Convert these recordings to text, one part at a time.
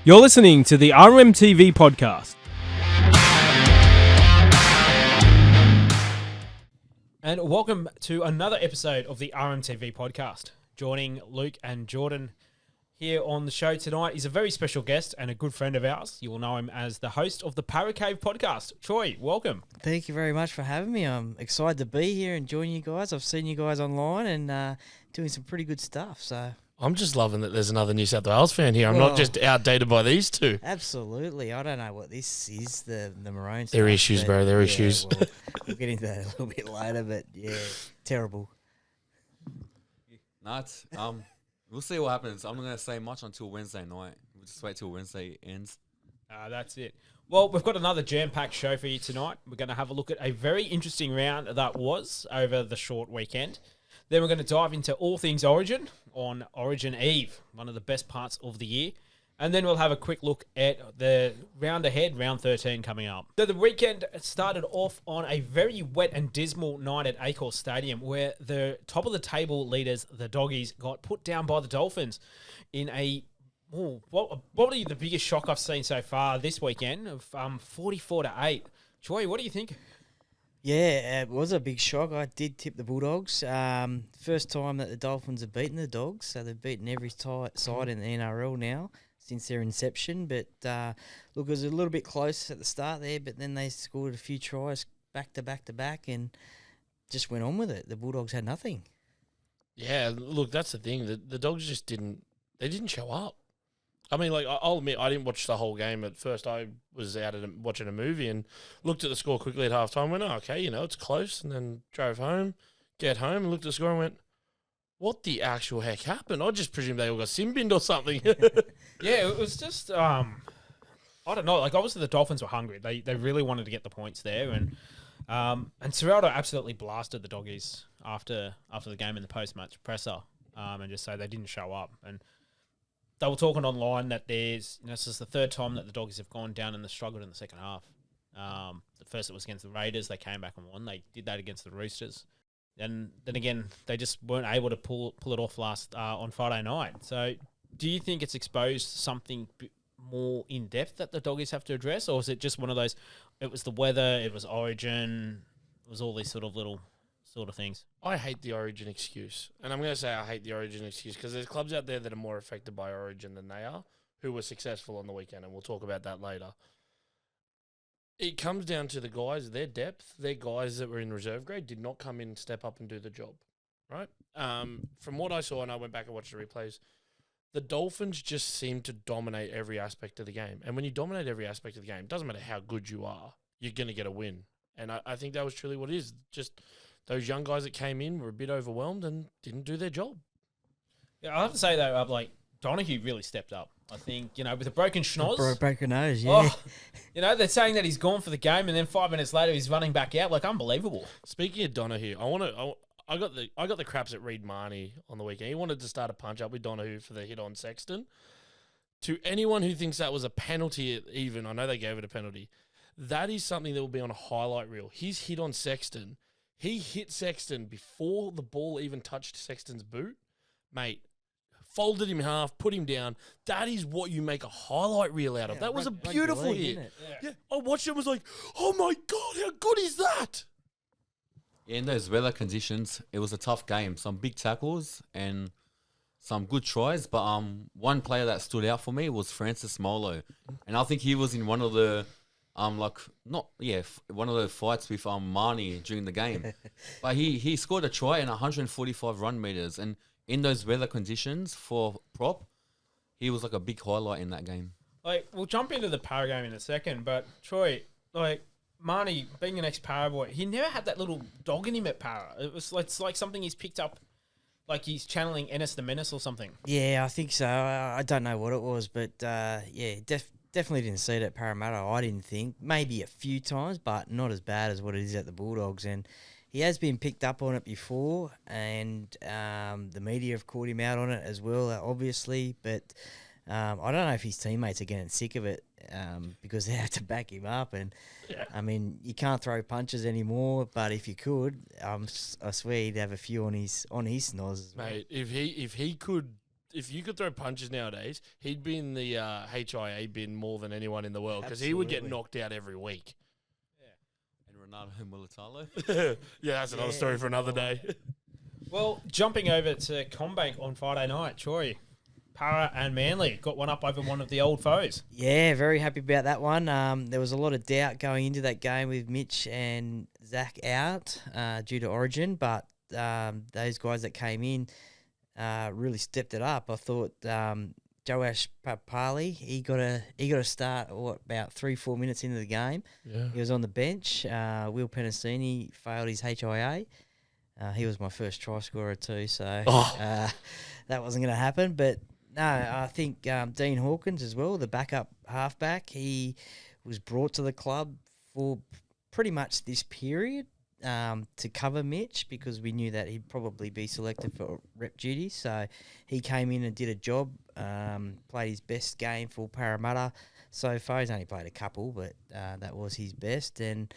You're listening to the RMTV Podcast. And welcome to another episode of the RMTV Podcast. Joining Luke and Jordan here on the show tonight is a very special guest and a good friend of ours. You will know him as the host of the ParraCave Podcast. Troy, welcome. Thank you very much for having me. I'm excited to be here and join you guys. I've seen you guys online and doing some pretty good stuff. So I'm just loving that there's another New South Wales fan here. I'm not just outdated by these two. Absolutely. I don't know what this is, the maroon stuff. They're issues, bro. They're issues. Well, we'll get into that a little bit later, but yeah, terrible. Nuts. We'll see what happens. I'm not going to say much until Wednesday night. We'll just wait till Wednesday ends. That's it. Well, we've got another jam-packed show for you tonight. We're going to have a look at a very interesting round that was over the short weekend. Then we're going to dive into all things Origin on Origin Eve, one of the best parts of the year. And then we'll have a quick look at the round ahead, round 13 coming up. So the weekend started off on a very wet and dismal night at Acor Stadium where the top of the table leaders, the Doggies, got put down by the Dolphins in a, probably the biggest shock I've seen so far this weekend of 44-8. Joy, what do you think? Yeah, it was a big shock. I did tip the Bulldogs. First time that the Dolphins have beaten the Dogs, so they've beaten every side in the NRL now since their inception. But look, it was a little bit close at the start there, but then they scored a few tries back to back and just went on with it. The Bulldogs had nothing. Yeah, look, that's the thing. The Dogs just didn't show up. I mean, like, I'll admit, I didn't watch the whole game. At first, I was out watching a movie and looked at the score quickly at halftime, went, oh, okay, it's close, and then drove home, and looked at the score and went, what the actual heck happened? I just presumed they all got sin-binned or something. Yeah, it was just, I don't know, like, obviously the Dolphins were hungry. They really wanted to get the points there, and Serraldo absolutely blasted the Doggies after the game in the post-match presser, and just say they didn't show up, and they were talking online that this is the third time that the Doggies have gone down and struggled in the second half. The first it was against the Raiders. They came back and won. They did that against the Roosters. And then again, they just weren't able to pull it off on Friday night. So do you think it's exposed something more in-depth that the Doggies have to address? Or is it just one of those, it was the weather, it was Origin, it was all these sort of little sort of things? I hate the Origin excuse. And I'm going to say I hate the Origin excuse because there's clubs out there that are more affected by Origin than they are, who were successful on the weekend, and we'll talk about that later. It comes down to the guys, their depth. Their guys that were in reserve grade did not come in, step up and do the job, right? From what I saw, and I went back and watched the replays, the Dolphins just seem to dominate every aspect of the game. And when you dominate every aspect of the game, it doesn't matter how good you are, you're going to get a win. And I think that was truly what it is. Just those young guys that came in were a bit overwhelmed and didn't do their job. Yeah, I have to say, though, like, Donaghy really stepped up. I think, with a broken schnoz. Broken nose, yeah. Oh, they're saying that he's gone for the game, and then 5 minutes later he's running back out. Like, unbelievable. Speaking of Donaghy, I got the craps at Reed Marnie on the weekend. He wanted to start a punch up with Donaghy for the hit on Sexton. To anyone who thinks that was a penalty, even I know they gave it a penalty. That is something that will be on a highlight reel. His hit on Sexton. He hit Sexton before the ball even touched Sexton's boot, mate. Folded him in half, put him down. That is what you make a highlight reel out of. Yeah, that was a beautiful hit. Yeah, I watched it and was like, oh my God, how good is that? In those weather conditions, it was a tough game. Some big tackles and some good tries, but one player that stood out for me was Francis Molo. And I think he was in one of the one of the fights with Marnie during the game. But he scored a try and 145 run meters, and in those weather conditions for prop, he was like a big highlight in that game. Like, we'll jump into the Parra game in a second, but Troy, like, Marnie, being an ex-Parra boy, he never had that little dog in him at Parra. It's like something he's picked up, like he's channeling Ennis the Menace or something. Yeah, I think so. I don't know what it was, but definitely didn't see it at Parramatta, I didn't think. Maybe a few times, but not as bad as what it is at the Bulldogs. And he has been picked up on it before, and the media have caught him out on it as well, obviously. But I don't know if his teammates are getting sick of it because they have to back him up. And, I mean, you can't throw punches anymore, but if you could, I swear he'd have a few on his snoz. Mate, if he could if you could throw punches nowadays, he'd be in the HIA bin more than anyone in the world because he would get knocked out every week. And Ronaldo Mulatalo. Yeah, that's another story for another day. Well, jumping over to Combank on Friday night, Troy, Parra and Manly got one up over one of the old foes. Yeah, very happy about that one. There was a lot of doubt going into that game with Mitch and Zach out due to Origin, but those guys that came in really stepped it up. I thought Joash Papali, he got a start about 3-4 minutes into the game. Yeah. He was on the bench. Will Penasini failed his HIA. He was my first try scorer too, so that wasn't going to happen. But no, I think Dean Hawkins as well, the backup halfback, he was brought to the club for pretty much this period to cover Mitch because we knew that he'd probably be selected for rep duties. So he came in and did a job, played his best game for Parramatta so far. He's only played a couple, but that was his best. And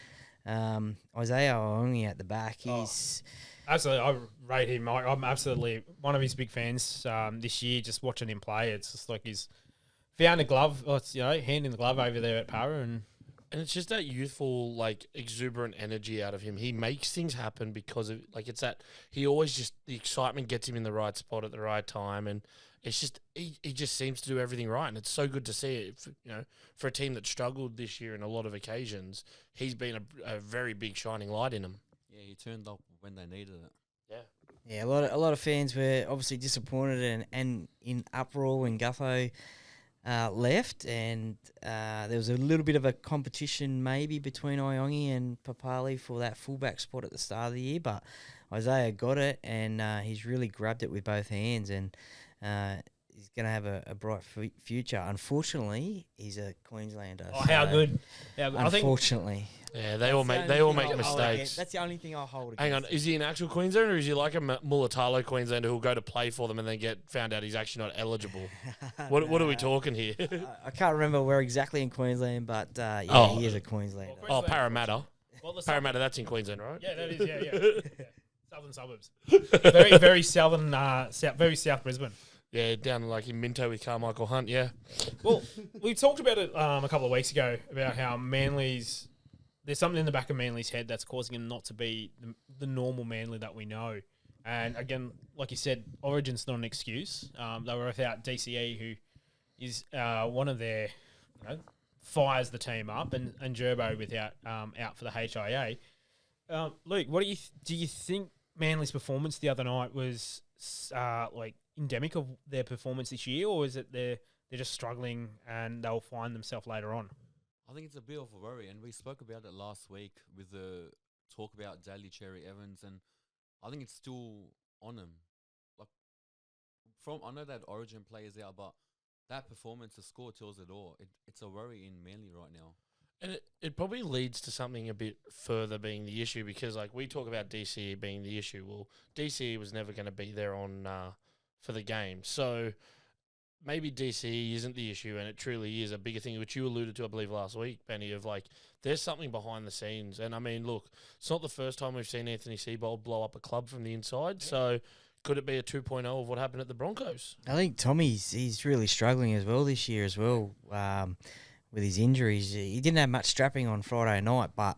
Isaiah Ongi at the back, he's... Absolutely, I rate him. I'm absolutely one of his big fans this year. Just watching him play, it's just like he's found a glove. It's, hand in the glove over there at Parra, and it's just that youthful, like exuberant energy out of him. He makes things happen because of it's that he always just the excitement gets him in the right spot at the right time, and it's just he just seems to do everything right, and it's so good to see it. For a team that struggled this year in a lot of occasions, he's been a very big shining light in them. Yeah, he turned up when they needed it. Yeah, a lot of fans were obviously disappointed and in uproar when Gutho left, and there was a little bit of a competition maybe between Iongi and Papali for that fullback spot at the start of the year, but Isaiah got it, and he's really grabbed it with both hands, and he's going to have a bright future. Unfortunately, he's a Queenslander. oh, how good! Unfortunately. Yeah, they all make mistakes. That's the only thing I'll hold against. Hang on, is he an actual Queenslander or is he like a Mulatalo Queenslander who'll go to play for them and then get found out he's actually not eligible? What are we talking here? I can't remember where exactly in Queensland, but he is a Queenslander. Well, Parramatta. Well, Parramatta, that's in Queensland, right? Yeah, that is. Yeah. Southern suburbs. Very, very southern. Very South Brisbane. Yeah, down like in Minto with Carmichael Hunt. Yeah. Well, we talked about it a couple of weeks ago about how Manly's. There's something in the back of Manly's head that's causing him not to be the normal Manly that we know. And again, like you said, Origin's not an excuse. They were without DCE, who is one of their, fires the team up, and Gerbo without out for the HIA. Luke, what do you think Manly's performance the other night was endemic of their performance this year, or is it they're just struggling and they'll find themselves later on? I think it's a bit of a worry, and we spoke about it last week with the talk about Daly Cherry Evans, and I think it's still on him. I know that Origin players out, but that performance, the score tells it all. It's a worry in Manly right now. And it probably leads to something a bit further being the issue, because we talk about DCE being the issue. Well, DCE was never going to be there on for the game. So maybe DCE isn't the issue, and it truly is a bigger thing, which you alluded to, I believe, last week, Benny, of there's something behind the scenes. And I mean, look, it's not the first time we've seen Anthony Seibold blow up a club from the inside. Yeah. So could it be a 2.0 of what happened at the Broncos? I think he's really struggling as well this year as well with his injuries. He didn't have much strapping on Friday night, but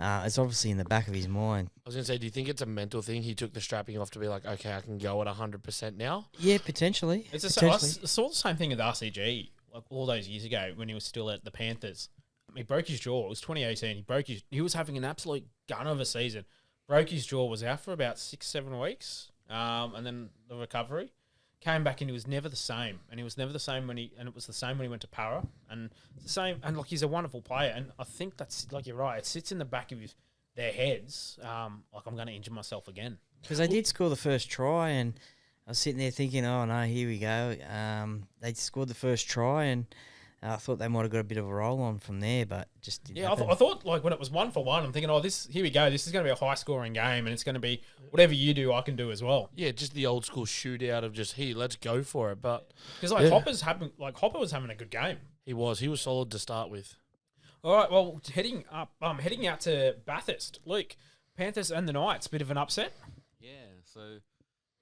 it's obviously in the back of his mind. I was going to say, do you think it's a mental thing? He took the strapping off to be like, okay, I can go at 100% now? Yeah, potentially. I saw the same thing with RCG all those years ago when he was still at the Panthers. He broke his jaw. It was 2018. He was having an absolute gun of a season. Broke his jaw, was out for about 6-7 weeks, and then the recovery. Came back and he was never the same, and he was never the same it was the same when he went to Parra, and it's the same. And he's a wonderful player, and I think that's you're right. It sits in the back of their heads, I'm going to injure myself again. Because they did score the first try, and I was sitting there thinking, oh no, here we go. They scored the first try, and I thought they might have got a bit of a roll on from there, but just didn't happen. I thought when it was 1-for-1, I'm thinking, here we go. This is going to be a high scoring game, and it's going to be whatever you do, I can do as well. Yeah, just the old school shootout of just let's go for it. But because Hopper was having a good game. He was solid to start with. All right, well, heading out to Bathurst. Luke, Panthers and the Knights, bit of an upset. Yeah, so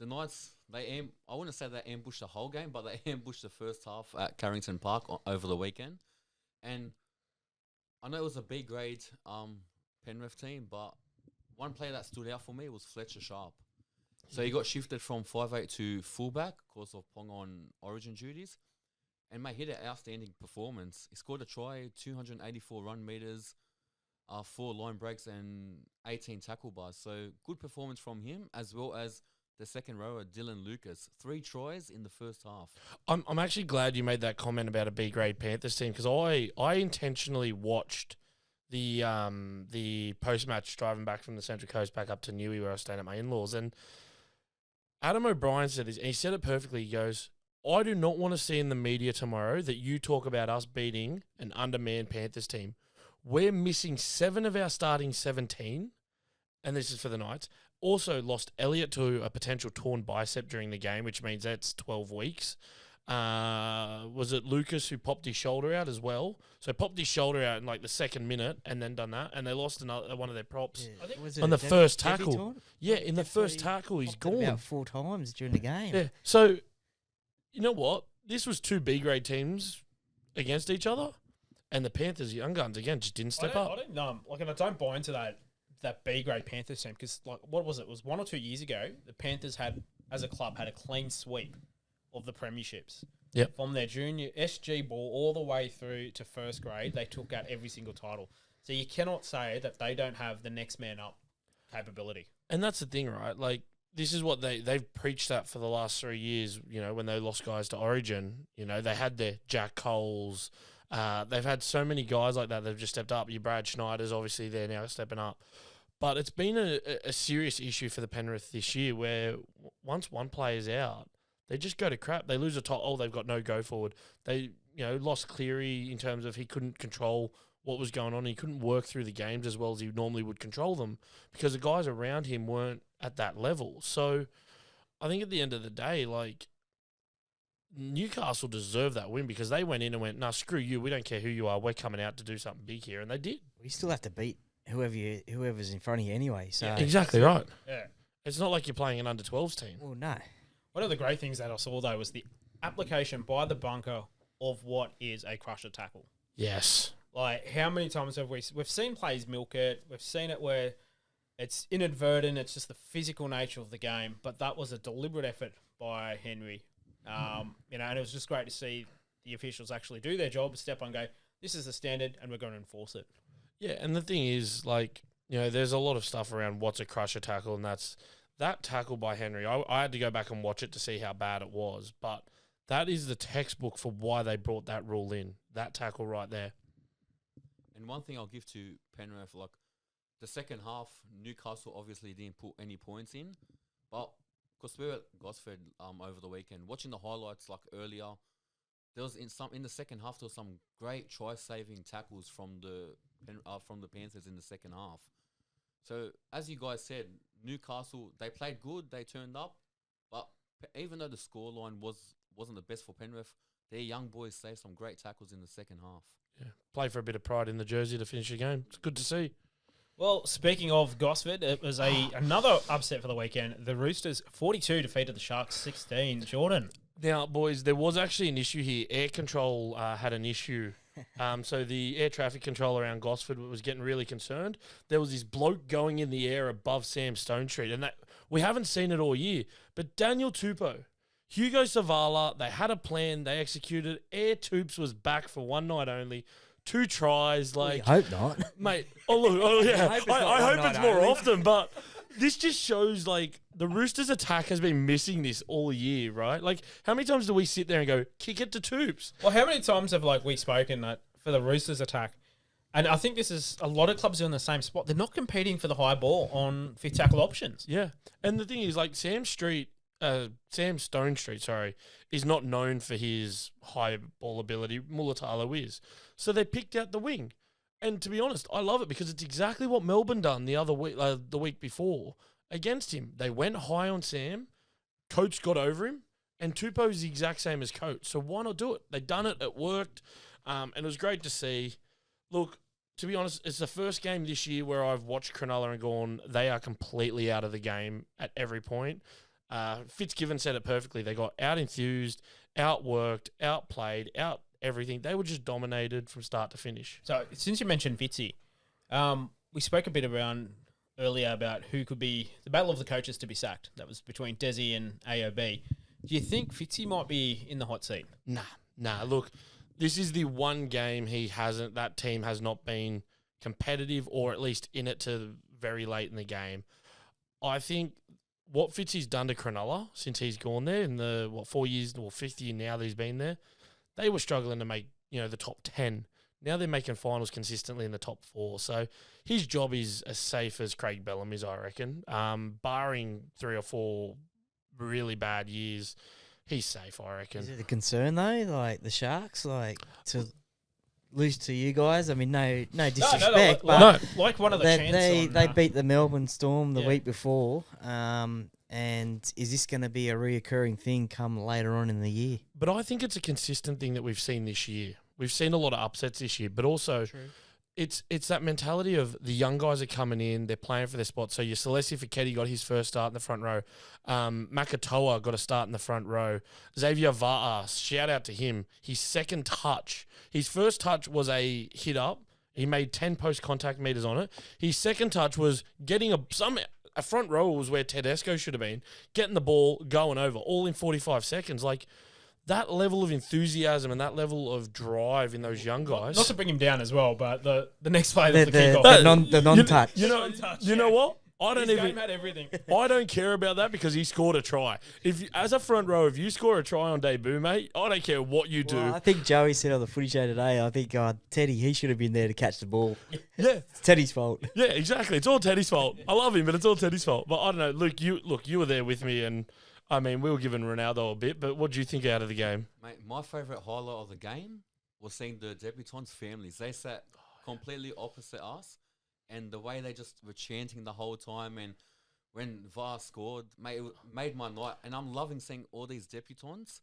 the Knights, I wouldn't say they ambushed the whole game, but they ambushed the first half at Carrington Park over the weekend. And I know it was a B grade Penrith team, but one player that stood out for me was Fletcher Sharp. So he got shifted from 5'8" to fullback because of Pong on origin duties. And mate, he had an outstanding performance. He scored a try, 284 run meters, 4 line breaks and 18 tackle bars. So good performance from him, as well as the second rower, Dylan Lucas. 3 tries in the first half. I'm actually glad you made that comment about a B grade Panthers team, because I intentionally watched the post match driving back from the Central Coast back up to Newey where I was staying at my in-laws, and Adam O'Brien said this, and he said it perfectly. He goes, I do not want to see in the media tomorrow that you talk about us beating an undermanned Panthers team. We're missing 7 of our starting 17, and this is for the Knights. Also lost Elliott to a potential torn bicep during the game, which means that's 12 weeks. Was it Lucas who popped his shoulder out as well? So popped his shoulder out in like the second minute and then done that, and they lost another one of their props on the first tackle. Yeah, in the first tackle, he's gone about 4 times during the game. Yeah, so you know what? This was 2 B grade teams against each other, and the Panthers, young guns again, just didn't step up. I don't buy into that B grade Panthers team, because like, what was it? It was 1 or 2 years ago, the Panthers had, as a club, had a clean sweep of the premierships. Yep. From their junior SG ball all the way through to first grade, they took out every single title. So you cannot say that they don't have the next man up capability. And that's the thing, right? Like, this is what they've preached that for the last 3 years, you know, when they lost guys to Origin. You know, they had their Jack Coles. They've had so many guys like that. They've just stepped up. Your Brad Schneider's obviously there now stepping up. But it's been a serious issue for the Penrith this year, where once one player's out, they just go to crap. They lose a top. Oh, they've got no go forward. They, lost Cleary in terms of he couldn't control what was going on. He couldn't work through the games as well as he normally would control them, because the guys around him weren't at that level. So I think at the end of the day, like, Newcastle deserved that win, because they went in and went, nah, screw you. We don't care who you are. We're coming out to do something big here. And they did. You still have to beat whoever's in front of you anyway. So Yeah, exactly right. Yeah. It's not like you're playing an under-12s team. Well, no. One of the great things that I saw, though, was the application by the bunker of what is a crusher tackle. Yes. Like, how many times have we've seen players milk it? We've seen it where it's inadvertent. It's just the physical nature of the game. But that was a deliberate effort by Henry. And it was just great to see the officials actually do their job, step on, go, this is the standard, and we're going to enforce it. Yeah, and the thing is, like, there's a lot of stuff around what's a crusher tackle, and that's that tackle by Henry. I had to go back and watch it to see how bad it was, but that is the textbook for why they brought that rule in, that tackle right there. And one thing I'll give to Penrith, like, the second half, Newcastle obviously didn't put any points in, but because we were at Gosford over the weekend, watching the highlights like earlier, there was in the second half there was some great try-saving tackles from the Panthers in the second half. So as you guys said, Newcastle, they played good, they turned up, but even though the scoreline wasn't the best for Penrith, their young boys saved some great tackles in the second half. Yeah, play for a bit of pride in the jersey to finish the game. It's good to see. Well, speaking of Gosford, it was another upset for the weekend. The Roosters 42 defeated the Sharks 16. Jordan. Now, boys, there was actually an issue here. Air control had an issue. So the air traffic control around Gosford was getting really concerned. There was this bloke going in the air above Sam Stone Street, and that we haven't seen it all year. But Daniel Tupou, Hugo Savala, they had a plan, they executed. Air Toops was back for one night only. 2 tries, like, I hope not, mate. Yeah. I hope it's more only. often, but this just shows, like, the Roosters' attack has been missing this all year, right? Like, how many times do we sit there and go, kick it to Toops? Well, how many times have we spoken that for the Roosters' attack? And I think this is a lot of clubs are in the same spot. They're not competing for the high ball on fifth tackle options. Yeah, and the thing is, like, Sam Stone Street, is not known for his high ball ability. Mulatalo is. So they picked out the wing. And to be honest, I love it because it's exactly what Melbourne done the week before against him. They went high on Sam, Coates got over him, and Tupou's the exact same as Coates. So why not do it? They done it, it worked, and it was great to see. Look, to be honest, it's the first game this year where I've watched Cronulla and gone, they are completely out of the game at every point. Fitzgibbon said it perfectly. They got out-enthused, outworked, outplayed, out everything. They were just dominated from start to finish. So since you mentioned Fitzy, we spoke a bit around earlier about who could be the battle of the coaches to be sacked. That was between Desi and AOB. Do you think Fitzy might be in the hot seat? Nah. Look, this is the one game that team has not been competitive or at least in it to very late in the game. I think what Fitzy's done to Cronulla since he's gone there in the 4 years or 5th year now that he's been there, they were struggling to make the top 10. Now they're making finals consistently in the top 4. So his job is as safe as Craig Bellamy's, I reckon. Barring 3 or 4 really bad years, he's safe, I reckon. Is it a concern though? Like the Sharks, like to lose to you guys? I mean, no disrespect, but like one of the chants they beat the Melbourne Storm the week before. And is this going to be a reoccurring thing come later on in the year? But I think it's a consistent thing that we've seen this year. We've seen a lot of upsets this year, but also it's that mentality of the young guys are coming in, they're playing for their spot. So your Celestia Fiketti got his first start in the front row. Makatoa got a start in the front row. Xavier Va'a, shout out to him. His second touch, his first touch was a hit up. He made 10 post-contact meters on it. His second touch was getting a front row was where Tedesco should have been, getting the ball, going over, all in 45 seconds. Like, that level of enthusiasm and that level of drive in those young guys. Not to bring him down as well, but the next play, the kickoff. The non-touch. You know what? Game had everything. I don't care about that because he scored a try. As a front row, if you score a try on debut, mate, I don't care what you do. Well, I think Joey said on the footy show today, I think Teddy, he should have been there to catch the ball. Yeah. It's Teddy's fault. Yeah, exactly. It's all Teddy's fault. I love him, but it's all Teddy's fault. But I don't know. Luke, you were there with me, and I mean, we were giving Ronaldo a bit, but what do you think out of the game? Mate, my favourite highlight of the game was seeing the debutants' families. They sat completely opposite us, and the way they just were chanting the whole time, and when VAR scored, mate, it made my night. And I'm loving seeing all these debutants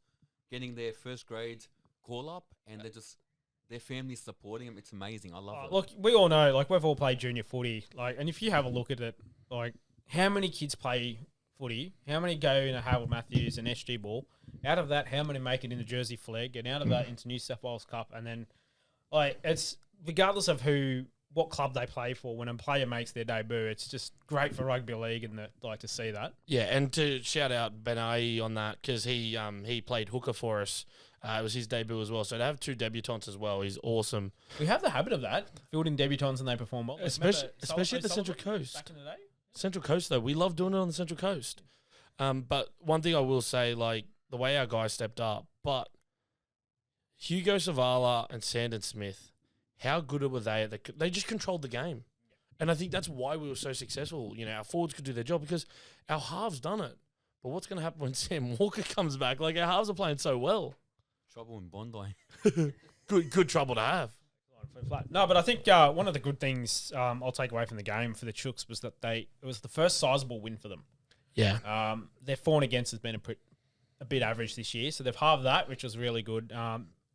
getting their first grade call-up, and their families supporting them. It's amazing. I love it. Look, we all know, like, we've all played junior footy. Like, and if you have a look at it, like, how many kids play footy? How many go into Harold Matthews and SG Ball? Out of that, how many make it into Jersey Flag? And out of that, into New South Wales Cup? And then, like, it's regardless of what club they play for, when a player makes their debut, it's just great for rugby league and to see that. Yeah, and to shout out Benai on that because he played hooker for us. It was his debut as well. So to have 2 debutants as well is awesome. We have the habit of that, fielding debutants and they perform well. Especially at the Central Coast. Back in the day. Central Coast, though, we love doing it on the Central Coast. But one thing I will say, like, the way our guys stepped up, but Hugo Savala and Sandon Smith, how good were they? They just controlled the game. And I think that's why we were so successful. Our forwards could do their job because our halves done it. But what's going to happen when Sam Walker comes back? Like, our halves are playing so well. Trouble in Bondi. Good trouble to have. No, but I think one of the good things I'll take away from the game for the Chooks was that it was the first sizable win for them. Yeah. Their for and against has been a bit average this year, so they've halved that, which was really good.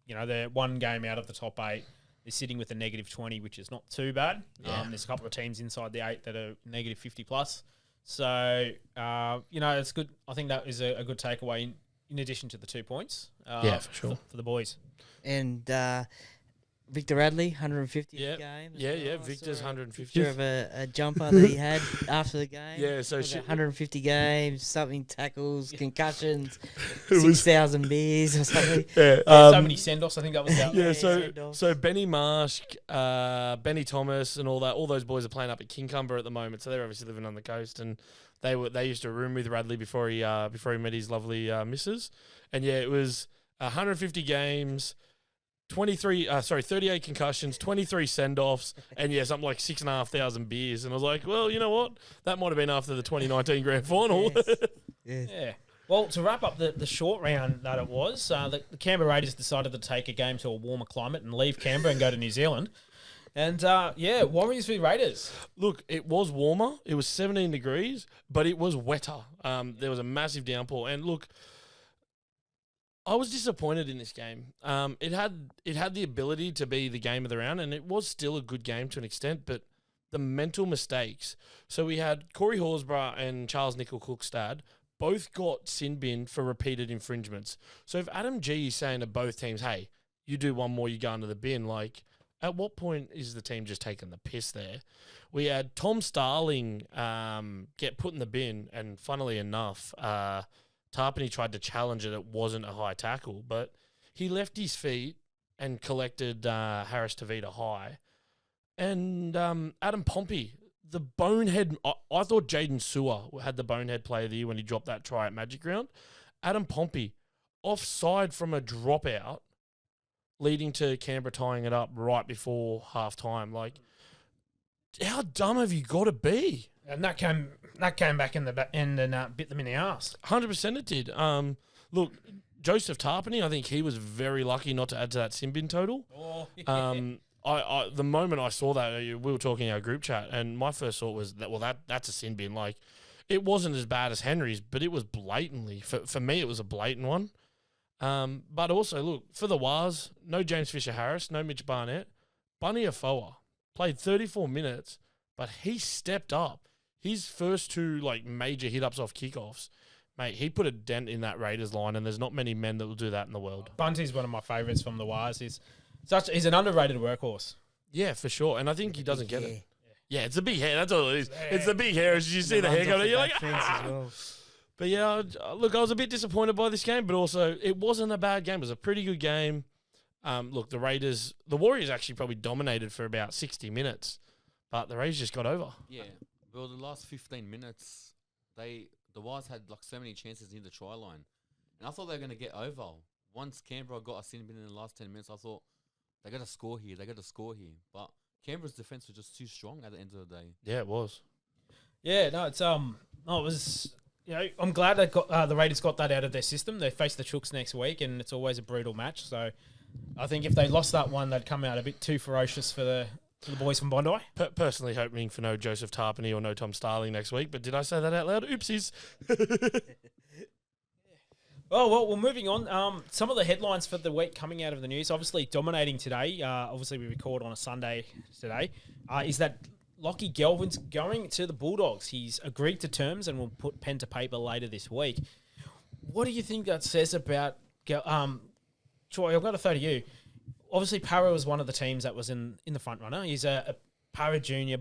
They're one game out of the top 8. They're sitting with a negative 20, which is not too bad. Yeah. There's a couple of teams inside the 8 that are negative 50 plus. So, it's good. I think that is a good takeaway in addition to the 2 points. For sure. For the boys. And Victor Radley, 150 Yep. game. Yeah, Victor's 150. Picture of a jumper that he had after the game. Yeah, so 150 games, something tackles, concussions, 6,000 beers or something. Yeah, so many send-offs, I think that was out. Yeah, so Benny Marsh, Benny Thomas and all those boys are playing up at Kincumber at the moment, so they're obviously living on the coast, and they used to room with Radley before he met his lovely missus. And yeah, it was 150 games, 38 concussions, 23 send-offs, and yeah, something like 6,500 beers. And I was like, well, you know what? That might have been after the 2019 grand final. Yes. Yeah. Well, to wrap up the short round that it was, the Canberra Raiders decided to take a game to a warmer climate and leave Canberra and go to New Zealand. And, Warriors v Raiders. Look, it was warmer. It was 17 degrees, but it was wetter. There was a massive downpour. And look, I was disappointed in this game. It had the ability to be the game of the round, and it was still a good game to an extent, but the mental mistakes. So we had Corey Horsburgh and Charles Nickel-Cookstad both got sin bin for repeated infringements. So if Adam G is saying to both teams, hey, you do one more, you go into the bin, like, at what point is the team just taking the piss there? We had Tom Starling get put in the bin, and funnily enough, Tarpany tried to challenge it. It wasn't a high tackle, but he left his feet and collected Harris Tavita high. And Adam Pompey, the bonehead, I thought Jaden Sewer had the bonehead player of the year when he dropped that try at Magic Round. Adam Pompey, offside from a dropout, leading to Canberra tying it up right before half-time. Like, how dumb have you got to be? And that came back in the end and bit them in the arse. 100% it did. Look, Joseph Tarpany, I think he was very lucky not to add to that sin bin total. Oh, yeah. I the moment I saw that, we were talking in our group chat, and my first thought was that's a sin bin. Like, it wasn't as bad as Henry's, but it was blatantly, for me, it was a blatant one. But also, look, for the Wars, no James Fisher-Harris, no Mitch Barnett. Bunny Afoa played 34 minutes, but he stepped up. His first two, like, major hit-ups off kickoffs, mate, he put a dent in that Raiders line, and there's not many men that will do that in the world. Bunty's one of my favourites from the Wires. He's an underrated workhorse. Yeah, for sure, and I think he doesn't get it. Yeah, it's the big hair. That's all it is. It's the big hair. As you see the haircut, you're like, ah! Well. But yeah, look, I was a bit disappointed by this game, but also it wasn't a bad game. It was a pretty good game. Look, the Warriors actually probably dominated for about 60 minutes, but the Raiders just got over. Yeah. Well, the last 15 minutes, the Wires had like so many chances near the try line. And I thought they were going to get over. Once Canberra got a sin bin in the last 10 minutes, I thought, they got to score here. But Canberra's defense was just too strong at the end of the day. Yeah, it was. Yeah, no, it was. I'm glad they got the Raiders got that out of their system. They face the Chooks next week, and it's always a brutal match. So, I think if they lost that one, they'd come out a bit too ferocious for the boys from Bondi. Personally hoping for no Joseph Tarpany or no Tom Starling next week, but did I say that out loud? Oopsies. Well, moving on. Some of the headlines for the week coming out of the news, obviously dominating today. Obviously, we record on a Sunday today. Is that Lachie Galvin's going to the Bulldogs? He's agreed to terms and will put pen to paper later this week. What do you think that says about Troy? I've got to throw to you. Obviously, Parra was one of the teams that was in the front runner. He's a Parra junior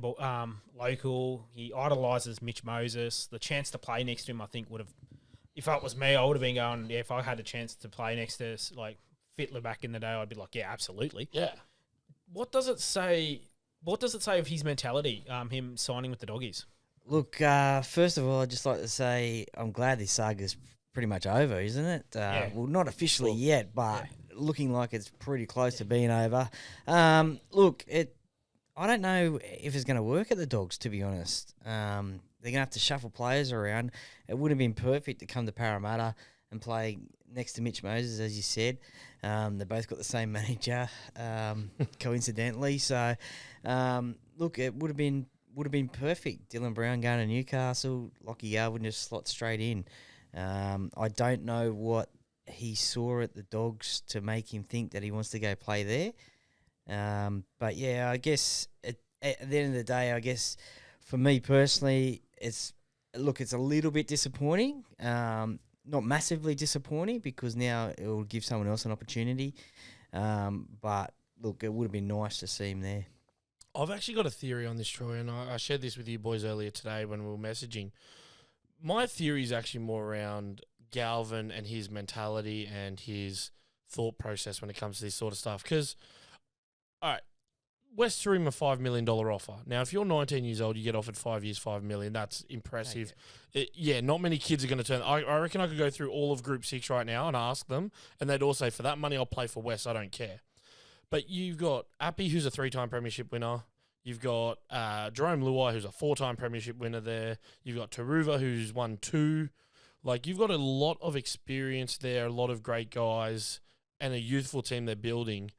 local. He idolises Mitch Moses. The chance to play next to him, I think, would have. If it was me, I would have been going, yeah, if I had a chance to play next to, like, Fittler back in the day, I'd be like, yeah, absolutely. Yeah. What does it say of his mentality, him signing with the Doggies? Look, first of all, I'd just like to say I'm glad this saga's pretty much over, isn't it? Yeah. Well, not officially yet, but looking like it's pretty close to being over. Look, I don't know if it's going to work at the Dogs, to be honest. They're going to have to shuffle players around. It would have been perfect to come to Parramatta and play next to Mitch Moses, as you said. They both got the same manager, coincidentally. So, look, it would have been perfect. Dylan Brown going to Newcastle, Lachie Galvin just slot straight in. I don't know what he saw at the Dogs to make him think that he wants to go play there. But yeah, I guess at the end of the day, I guess for me personally, it's a little bit disappointing. Not massively disappointing because now it will give someone else an opportunity. But look, it would have been nice to see him there. I've actually got a theory on this, Troy, and I shared this with you boys earlier today when we were messaging. My theory is actually more around Galvin and his mentality and his thought process when it comes to this sort of stuff. Because, all right, West threw him a $5 million offer. Now, if you're 19 years old, you get offered 5 years, $5 million. That's impressive. Not many kids are going to turn. I reckon I could go through all of Group 6 right now and ask them, and they'd all say, for that money, I'll play for West. I don't care. But you've got Appy, who's a 3-time premiership winner. You've got Jerome Luai, who's a 4-time premiership winner there. You've got Taruva, who's won 2. Like, you've got a lot of experience there, a lot of great guys, and a youthful team they're building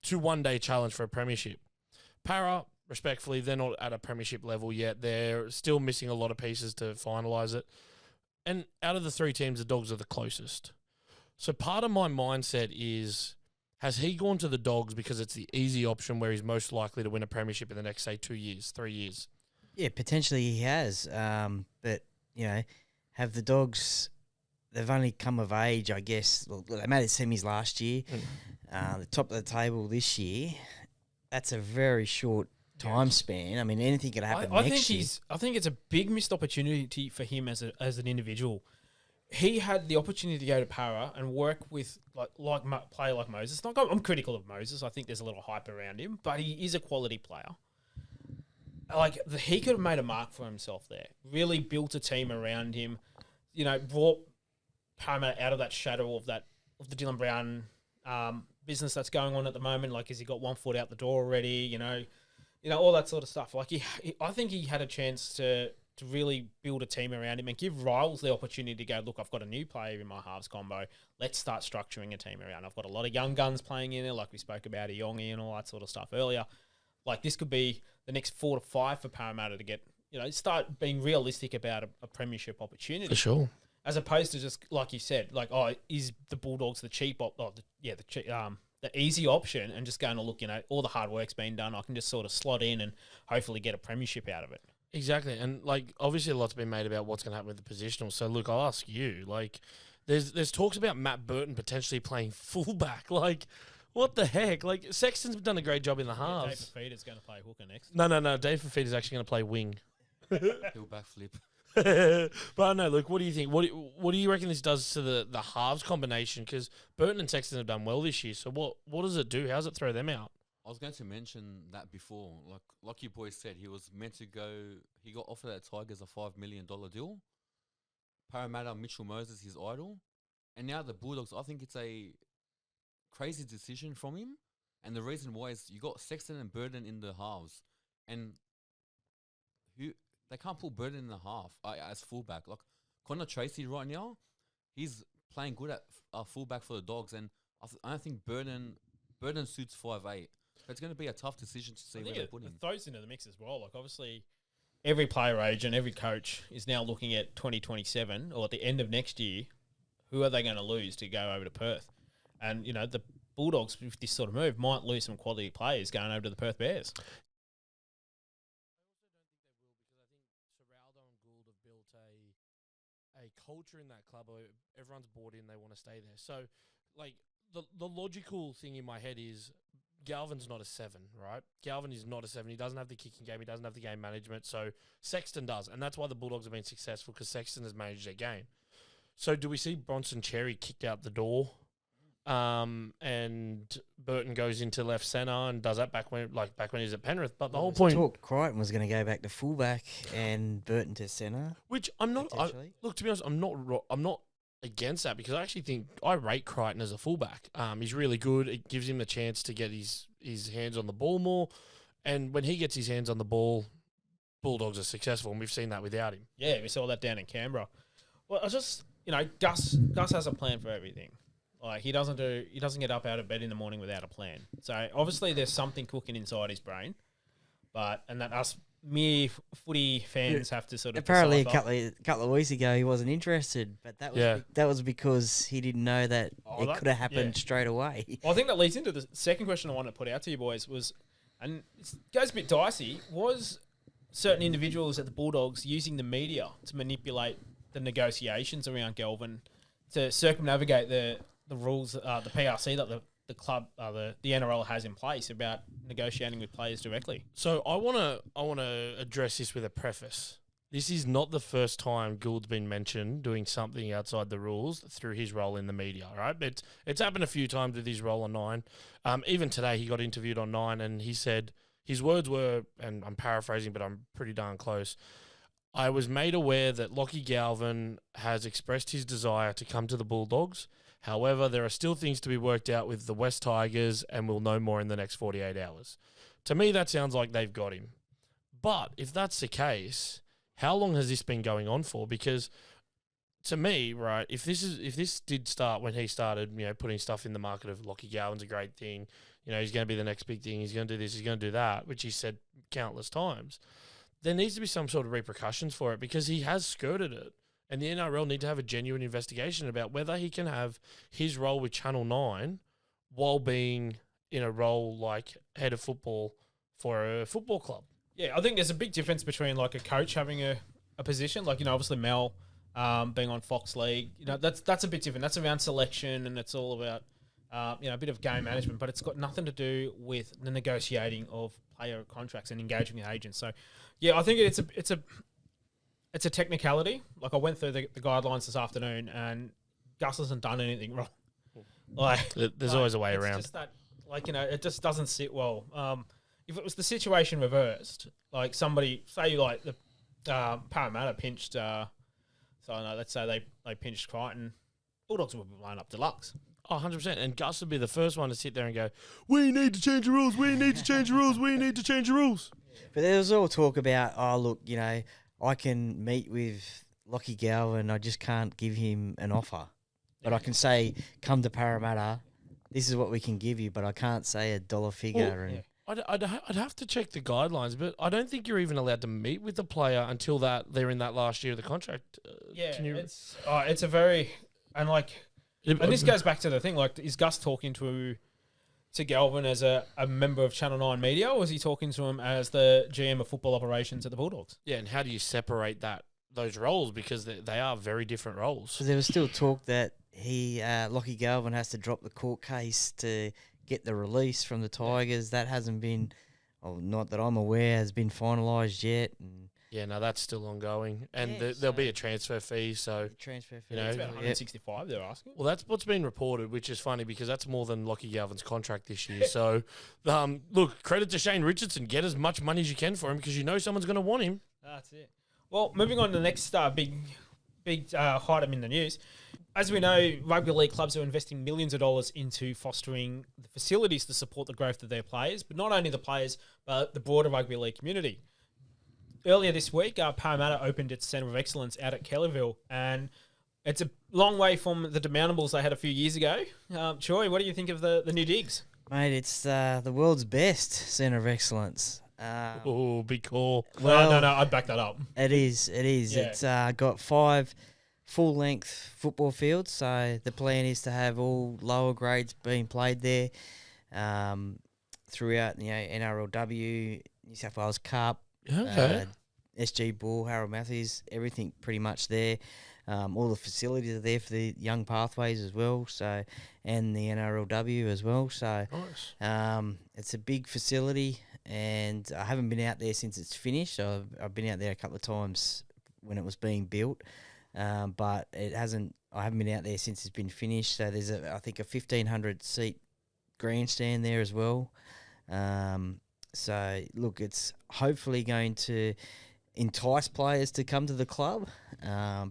to one day challenge for a premiership. Parra, respectfully, they're not at a premiership level yet. They're still missing a lot of pieces to finalise it. And out of the 3 teams, the Dogs are the closest. So part of my mindset is, has he gone to the Dogs because it's the easy option where he's most likely to win a premiership in the next, say, 2 years, 3 years? Yeah, potentially he has. But, have the Dogs they've only come of age, I guess. Well, they made it semis last year. The top of the table this year. That's a very short time span. I mean, anything could happen next year. I think it's a big missed opportunity for him as an individual. He had the opportunity to go to Para and work with player like Moses. I'm critical of Moses. I think there's a little hype around him, but he is a quality player. He could have made a mark for himself there. Really built a team around him. Brought Parramatta out of that shadow of the Dylan Brown business that's going on at the moment. Has he got 1 foot out the door already? All that sort of stuff. I think he had a chance to really build a team around him and give Riles the opportunity to go, look, I've got a new player in my halves combo. Let's start structuring a team around. I've got a lot of young guns playing in there, like we spoke about Iongi and all that sort of stuff earlier. This could be the next 4 to 5 for Parramatta to get, start being realistic about a premiership opportunity. For sure. As opposed to just, like you said, is the Bulldogs the cheap the easy option, and just going to look, all the hard work's been done. I can just sort of slot in and hopefully get a premiership out of it. Exactly. And obviously a lot's been made about what's going to happen with the positional. So Luke, I'll ask you, there's talks about Matt Burton potentially playing fullback. What the heck? Sexton's done a great job in the halves. Dave Fafita's going to play hooker next. No. Dave Fafita's actually going to play wing. He'll backflip. But no, Luke, what do you think? What do you reckon this does to the halves combination? Because Burton and Sexton have done well this year. So what does it do? How does it throw them out? I was going to mention that before. Like you boys said, he was meant to go. He got offered at Tigers a $5 million deal. Parramatta, Mitchell Moses, his idol, and now the Bulldogs. I think it's a crazy decision from him, and the reason why is you got Sexton and Burton in the halves, and they can't put Burton in the half as fullback. Connor Tracy right now, he's playing good at fullback for the Dogs, and I don't think Burton suits 5'8". It's going to be a tough decision to see where they put him. It throws into the mix as well. Obviously, every player agent, every coach is now looking at 2027 or at the end of next year. Who are they going to lose to go over to Perth? And the Bulldogs, with this sort of move, might lose some quality players going over to the Perth Bears. A culture in that club where everyone's bought in, they want to stay there. So, the logical thing in my head is Galvin's not a 7, right? Galvin is not a 7. He doesn't have the kicking game. He doesn't have the game management. So, Sexton does. And that's why the Bulldogs have been successful, because Sexton has managed their game. So, do we see Bronson Cherry kicked out the door? And Burton goes into left centre and does that back when he was at Penrith. But the whole point, talk Crichton was going to go back to fullback and Burton to centre. Which I'm not. Look, to be honest, I'm not against that, because I actually think I rate Crichton as a fullback. He's really good. It gives him a chance to get his hands on the ball more, and when he gets his hands on the ball, Bulldogs are successful, and we've seen that without him. Yeah, we saw that down in Canberra. Well, I just Gus has a plan for everything. He doesn't get up out of bed in the morning without a plan. So obviously there's something cooking inside his brain, and that us mere footy fans have to sort of apparently decipher. a couple of weeks ago he wasn't interested, but that was because he didn't know that it could have happened straight away. Well, I think that leads into the second question I want to put out to you boys was, and it goes a bit dicey, was certain individuals at the Bulldogs using the media to manipulate the negotiations around Galvin to circumnavigate the rules, the PRC that the club, the NRL has in place about negotiating with players directly. So I want to address this with a preface. This is not the first time Gould's been mentioned doing something outside the rules through his role in the media, right? But it's happened a few times with his role on Nine. Even today he got interviewed on Nine and he said, his words were, and I'm paraphrasing, but I'm pretty darn close, I was made aware that Lachie Galvin has expressed his desire to come to the Bulldogs. However, there are still things to be worked out with the West Tigers, and we'll know more in the next 48 hours. To me, that sounds like they've got him. But if that's the case, how long has this been going on for? Because to me, right, if this did start when he started, putting stuff in the market of Lachie Galvin's a great thing, he's going to be the next big thing, he's going to do this, he's going to do that, which he said countless times, there needs to be some sort of repercussions for it, because he has skirted it. And the NRL need to have a genuine investigation about whether he can have his role with Channel 9 while being in a role like head of football for a football club. Yeah, I think there's a big difference between a coach having a position, obviously Mel being on Fox League. That's a bit different. That's around selection, and it's all about a bit of game management, but it's got nothing to do with the negotiating of player contracts and engaging with agents. So, yeah, I think it's a technicality. Like, I went through the guidelines this afternoon, and Gus hasn't done anything wrong. Like, there's always a way it's around. just that, it just doesn't sit well. If it was the situation reversed, like somebody, say like the Parramatta pinched, let's say they pinched Crichton, Bulldogs would be blown up deluxe. Oh, 100%. And Gus would be the first one to sit there and go, we need to change the rules, we need to change the rules, we need to change the rules. But there was all talk about, I can meet with Lachie Galvin, I just can't give him an offer. But I can say, come to Parramatta, this is what we can give you, but I can't say a dollar figure. I'd have to check the guidelines, but I don't think you're even allowed to meet with the player until they're in that last year of the contract. It's a very and this goes back to the thing. Like, is Gus talking to Galvin as a member of Channel 9 Media, or is he talking to him as the GM of football operations at the Bulldogs? Yeah, and how do you separate those roles, because they are very different roles? So there was still talk that Lachie Galvin has to drop the court case to get the release from the Tigers. That hasn't been, not that I'm aware, has been finalised yet. And that's still ongoing. And there'll be a transfer fee. So transfer fee. It's about 165 they're asking. Well, that's what's been reported, which is funny because that's more than Lachie Galvin's contract this year. So, look, credit to Shane Richardson. Get as much money as you can for him, because someone's going to want him. That's it. Well, moving on to the next big item in the news. As we know, rugby league clubs are investing millions of dollars into fostering the facilities to support the growth of their players, but not only the players, but the broader rugby league community. Earlier this week, Parramatta opened its Centre of Excellence out at Kellyville, and it's a long way from the demountables they had a few years ago. Troy, what do you think of the new digs? Mate, it's the world's best Centre of Excellence. Big call. Well, no, I'd back that up. It is. Yeah. It's got 5 full-length football fields, so the plan is to have all lower grades being played there throughout, NRLW, New South Wales Cup, SG Bull, Harold Matthews, everything pretty much there. All the facilities are there for the young pathways as well, so, and the NRLW as well. So nice. It's a big facility, and I haven't been out there since it's finished. I've been out there a couple of times when it was being built. But I haven't been out there since it's been finished. So there's I think a 1,500 seat grandstand there as well. So look, it's hopefully going to entice players to come to the club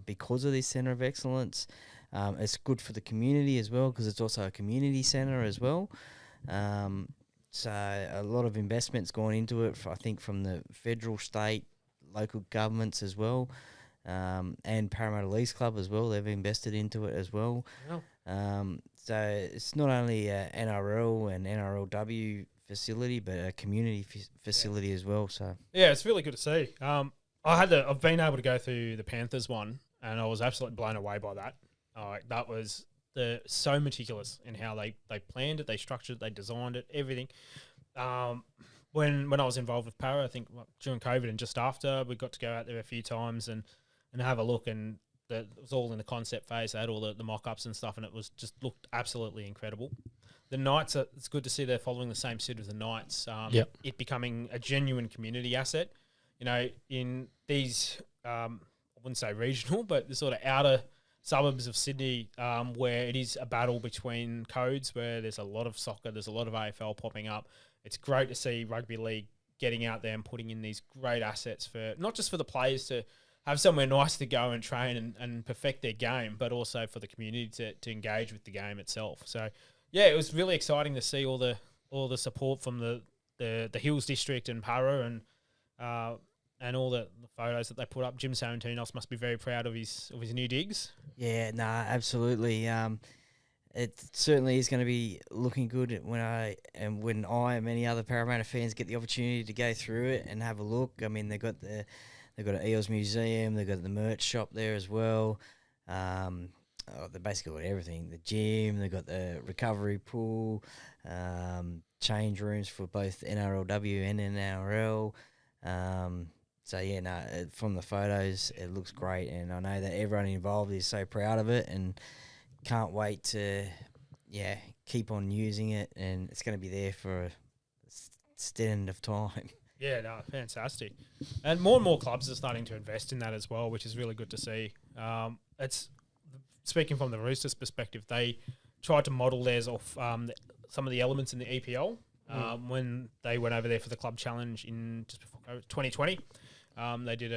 because of this Centre of Excellence. It's good for the community as well, because it's also a community centre as well. So a lot of investment's gone into it, I think, from the federal, state, local governments as well. And Parramatta Leagues Club as well. They've invested into it as well. Wow. So it's not only a NRL and NRLW facility, but a community facility as well. So yeah, it's really good to see. I've been able to go through the Panthers one, and I was absolutely blown away by that. That was so meticulous in how they planned it, they structured it, they designed it, everything. When I was involved with Parra, I think during COVID and just after, we got to go out there a few times and have a look, and it was all in the concept phase. They had all the mock-ups and stuff, and it was just looked absolutely incredible. The Knights, it's good to see they're following the same suit of the Knights. It becoming a genuine community asset. In these, I wouldn't say regional, but the sort of outer suburbs of Sydney, where it is a battle between codes, where there's a lot of soccer, there's a lot of AFL popping up. It's great to see rugby league getting out there and putting in these great assets for not just for the players to have somewhere nice to go and train and perfect their game, but also for the community to engage with the game itself. So, yeah, it was really exciting to see all the support from the Hills District and Parra and all the photos that they put up. Jim Sarantinos must be very proud of his new digs. Yeah, absolutely. It certainly is going to be looking good when I and many other Parramatta fans get the opportunity to go through it and have a look. I mean, they've got an Eels Museum, they've got the merch shop there as well. They basically got everything. The gym, they've got the recovery pool, change rooms for both NRLW and NRL. So yeah, no, from the photos, it looks great, and I know that everyone involved is so proud of it, and can't wait to, keep on using it, and it's going to be there for a extent of time. Yeah, no, fantastic. And more clubs are starting to invest in that as well, which is really good to see. It's speaking from the Roosters' perspective, they tried to model theirs off some of the elements in the EPL when they went over there for the club challenge in just before 2020. They did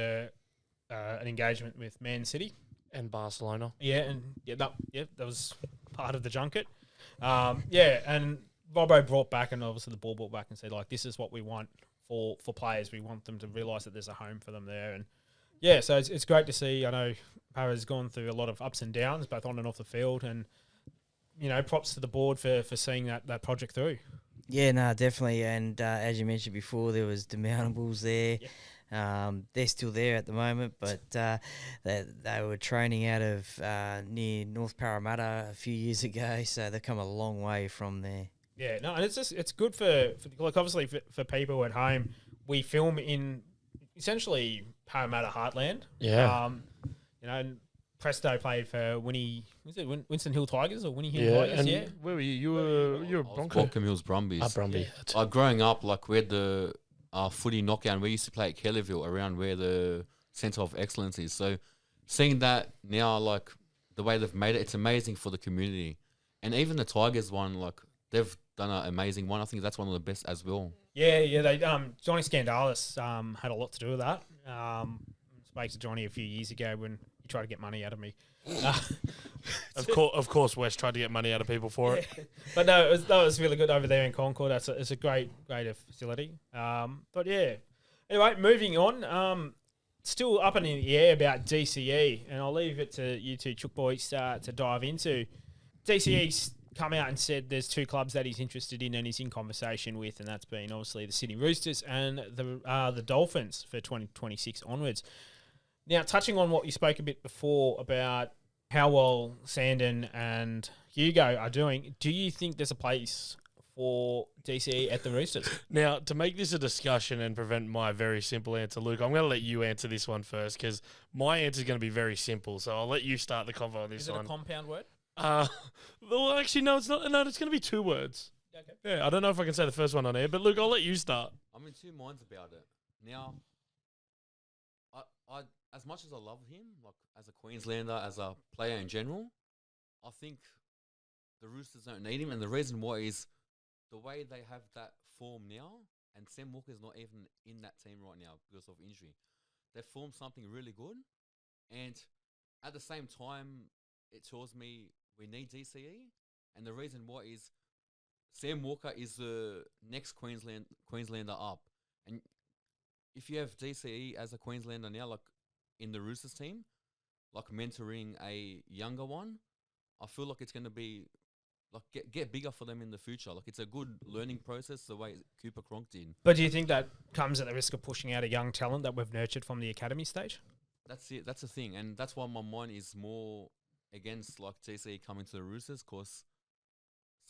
an engagement with Man City And Barcelona. Yeah, and that was part of the junket. And Robbo brought back, and obviously the ball brought back and said, like, this is what we want for players. We want them to realise that there's a home for them there. And yeah, so it's great to see. I know Parra's gone through a lot of ups and downs, both on and off the field, and props to the board for seeing that project through. Yeah, no, definitely. And as you mentioned before, there was demountables there. Yeah. They're still there at the moment, but they were training out of near North Parramatta a few years ago, so they've come a long way from there. Yeah, no, and it's good for like, obviously for people at home. We film in essentially Parramatta heartland. Yeah. And Presto played for Winston Hill Tigers or Winnie Hill Tigers? And Yeah. where were you? You were Bronco. Welcome Hills Brumbies. Brumby. Growing up, like, we had the footy knockout, we used to play at Kellyville, around where the centre of excellence is. So seeing that now, like, the way they've made it, it's amazing for the community. And even the Tigers one, like, they've done an amazing one. I think that's one of the best as well. Yeah. They Johnny Scandalis had a lot to do with that. Spoke to Johnny a few years ago when he tried to get money out of me. Of course, West tried to get money out of people for it. But no, that was really good over there in Concord. It's a great facility. But yeah. Anyway, moving on. Still up in the air about DCE, and I'll leave it to you two Chook Boys to dive into. DCE's come out and said there's two clubs that he's interested in and he's in conversation with, and that's been obviously the Sydney Roosters and the Dolphins for 2026 onwards. Now, touching on what you spoke a bit before about how well Sandon and Hugo are doing, do you think there's a place for DCE at the Roosters? Now, to make this a discussion and prevent my very simple answer, Luke, I'm going to let you answer this one first because my answer is going to be very simple. So I'll let you start the convo on this one. Is it a compound word? Well, actually, no, it's not. No, it's going to be two words. Okay. Yeah, I don't know if I can say the first one on air, but Luke, I'll let you start. I'm in two minds about it. Now, I as much as I love him, like, as a Queenslander, as a player in general, I think the Roosters don't need him, and the reason why is the way they have that form now, and Sam Walker's not even in that team right now because of injury. They've formed something really good, and at the same time, it tells me we need DCE, and the reason why is Sam Walker is the next Queenslander up, and if you have DCE as a Queenslander now, like in the Roosters team, like mentoring a younger one, I feel like it's going to be like get bigger for them in the future. Like, it's a good learning process the way Cooper Cronk did. But do you think that comes at the risk of pushing out a young talent that we've nurtured from the academy stage? That's it. That's the thing, and that's why my mind is more against like DCE coming to the Roosters, because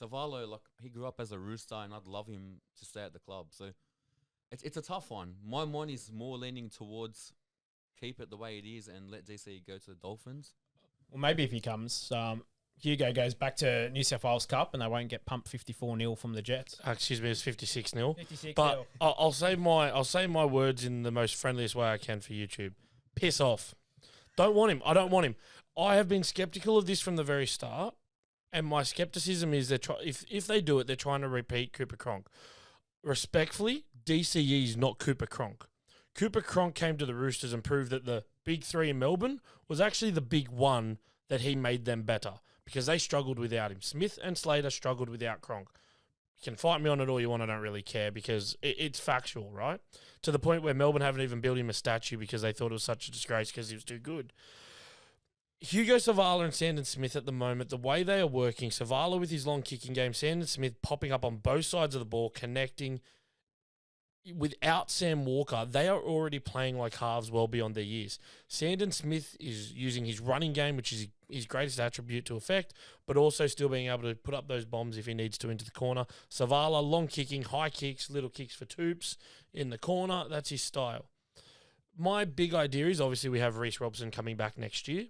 Savalo, like, he grew up as a Rooster, and I'd love him to stay at the club. So it's a tough one. My mind is more leaning towards keep it the way it is and let DCE go to the Dolphins. Well, maybe if he comes, Hugo goes back to New South Wales Cup and they won't get pumped 54-0 from the Jets. Excuse me, it's 56-0. 56-0. But I'll say my words in the most friendliest way I can for YouTube. Piss off. Don't want him. I don't want him. I have been skeptical of this from the very start, and my skepticism is if they do it, they're trying to repeat Cooper Cronk. Respectfully, DCE is not Cooper Cronk. Cooper Cronk came to the Roosters and proved that the big three in Melbourne was actually the big one, that he made them better because they struggled without him. Smith and Slater struggled without Cronk. You can fight me on it all you want, I don't really care because it's factual, right? To the point where Melbourne haven't even built him a statue because they thought it was such a disgrace because he was too good. Hugo Savala and Sandon Smith at the moment, the way they are working, Savala with his long kicking game, Sandon Smith popping up on both sides of the ball, connecting. Without Sam Walker, they are already playing like halves well beyond their years. Sandon Smith is using his running game, which is his greatest attribute, to effect, but also still being able to put up those bombs if he needs to into the corner. Savala, long kicking, high kicks, little kicks for toops in the corner. That's his style. my big idea is obviously we have Reece Robson coming back next year.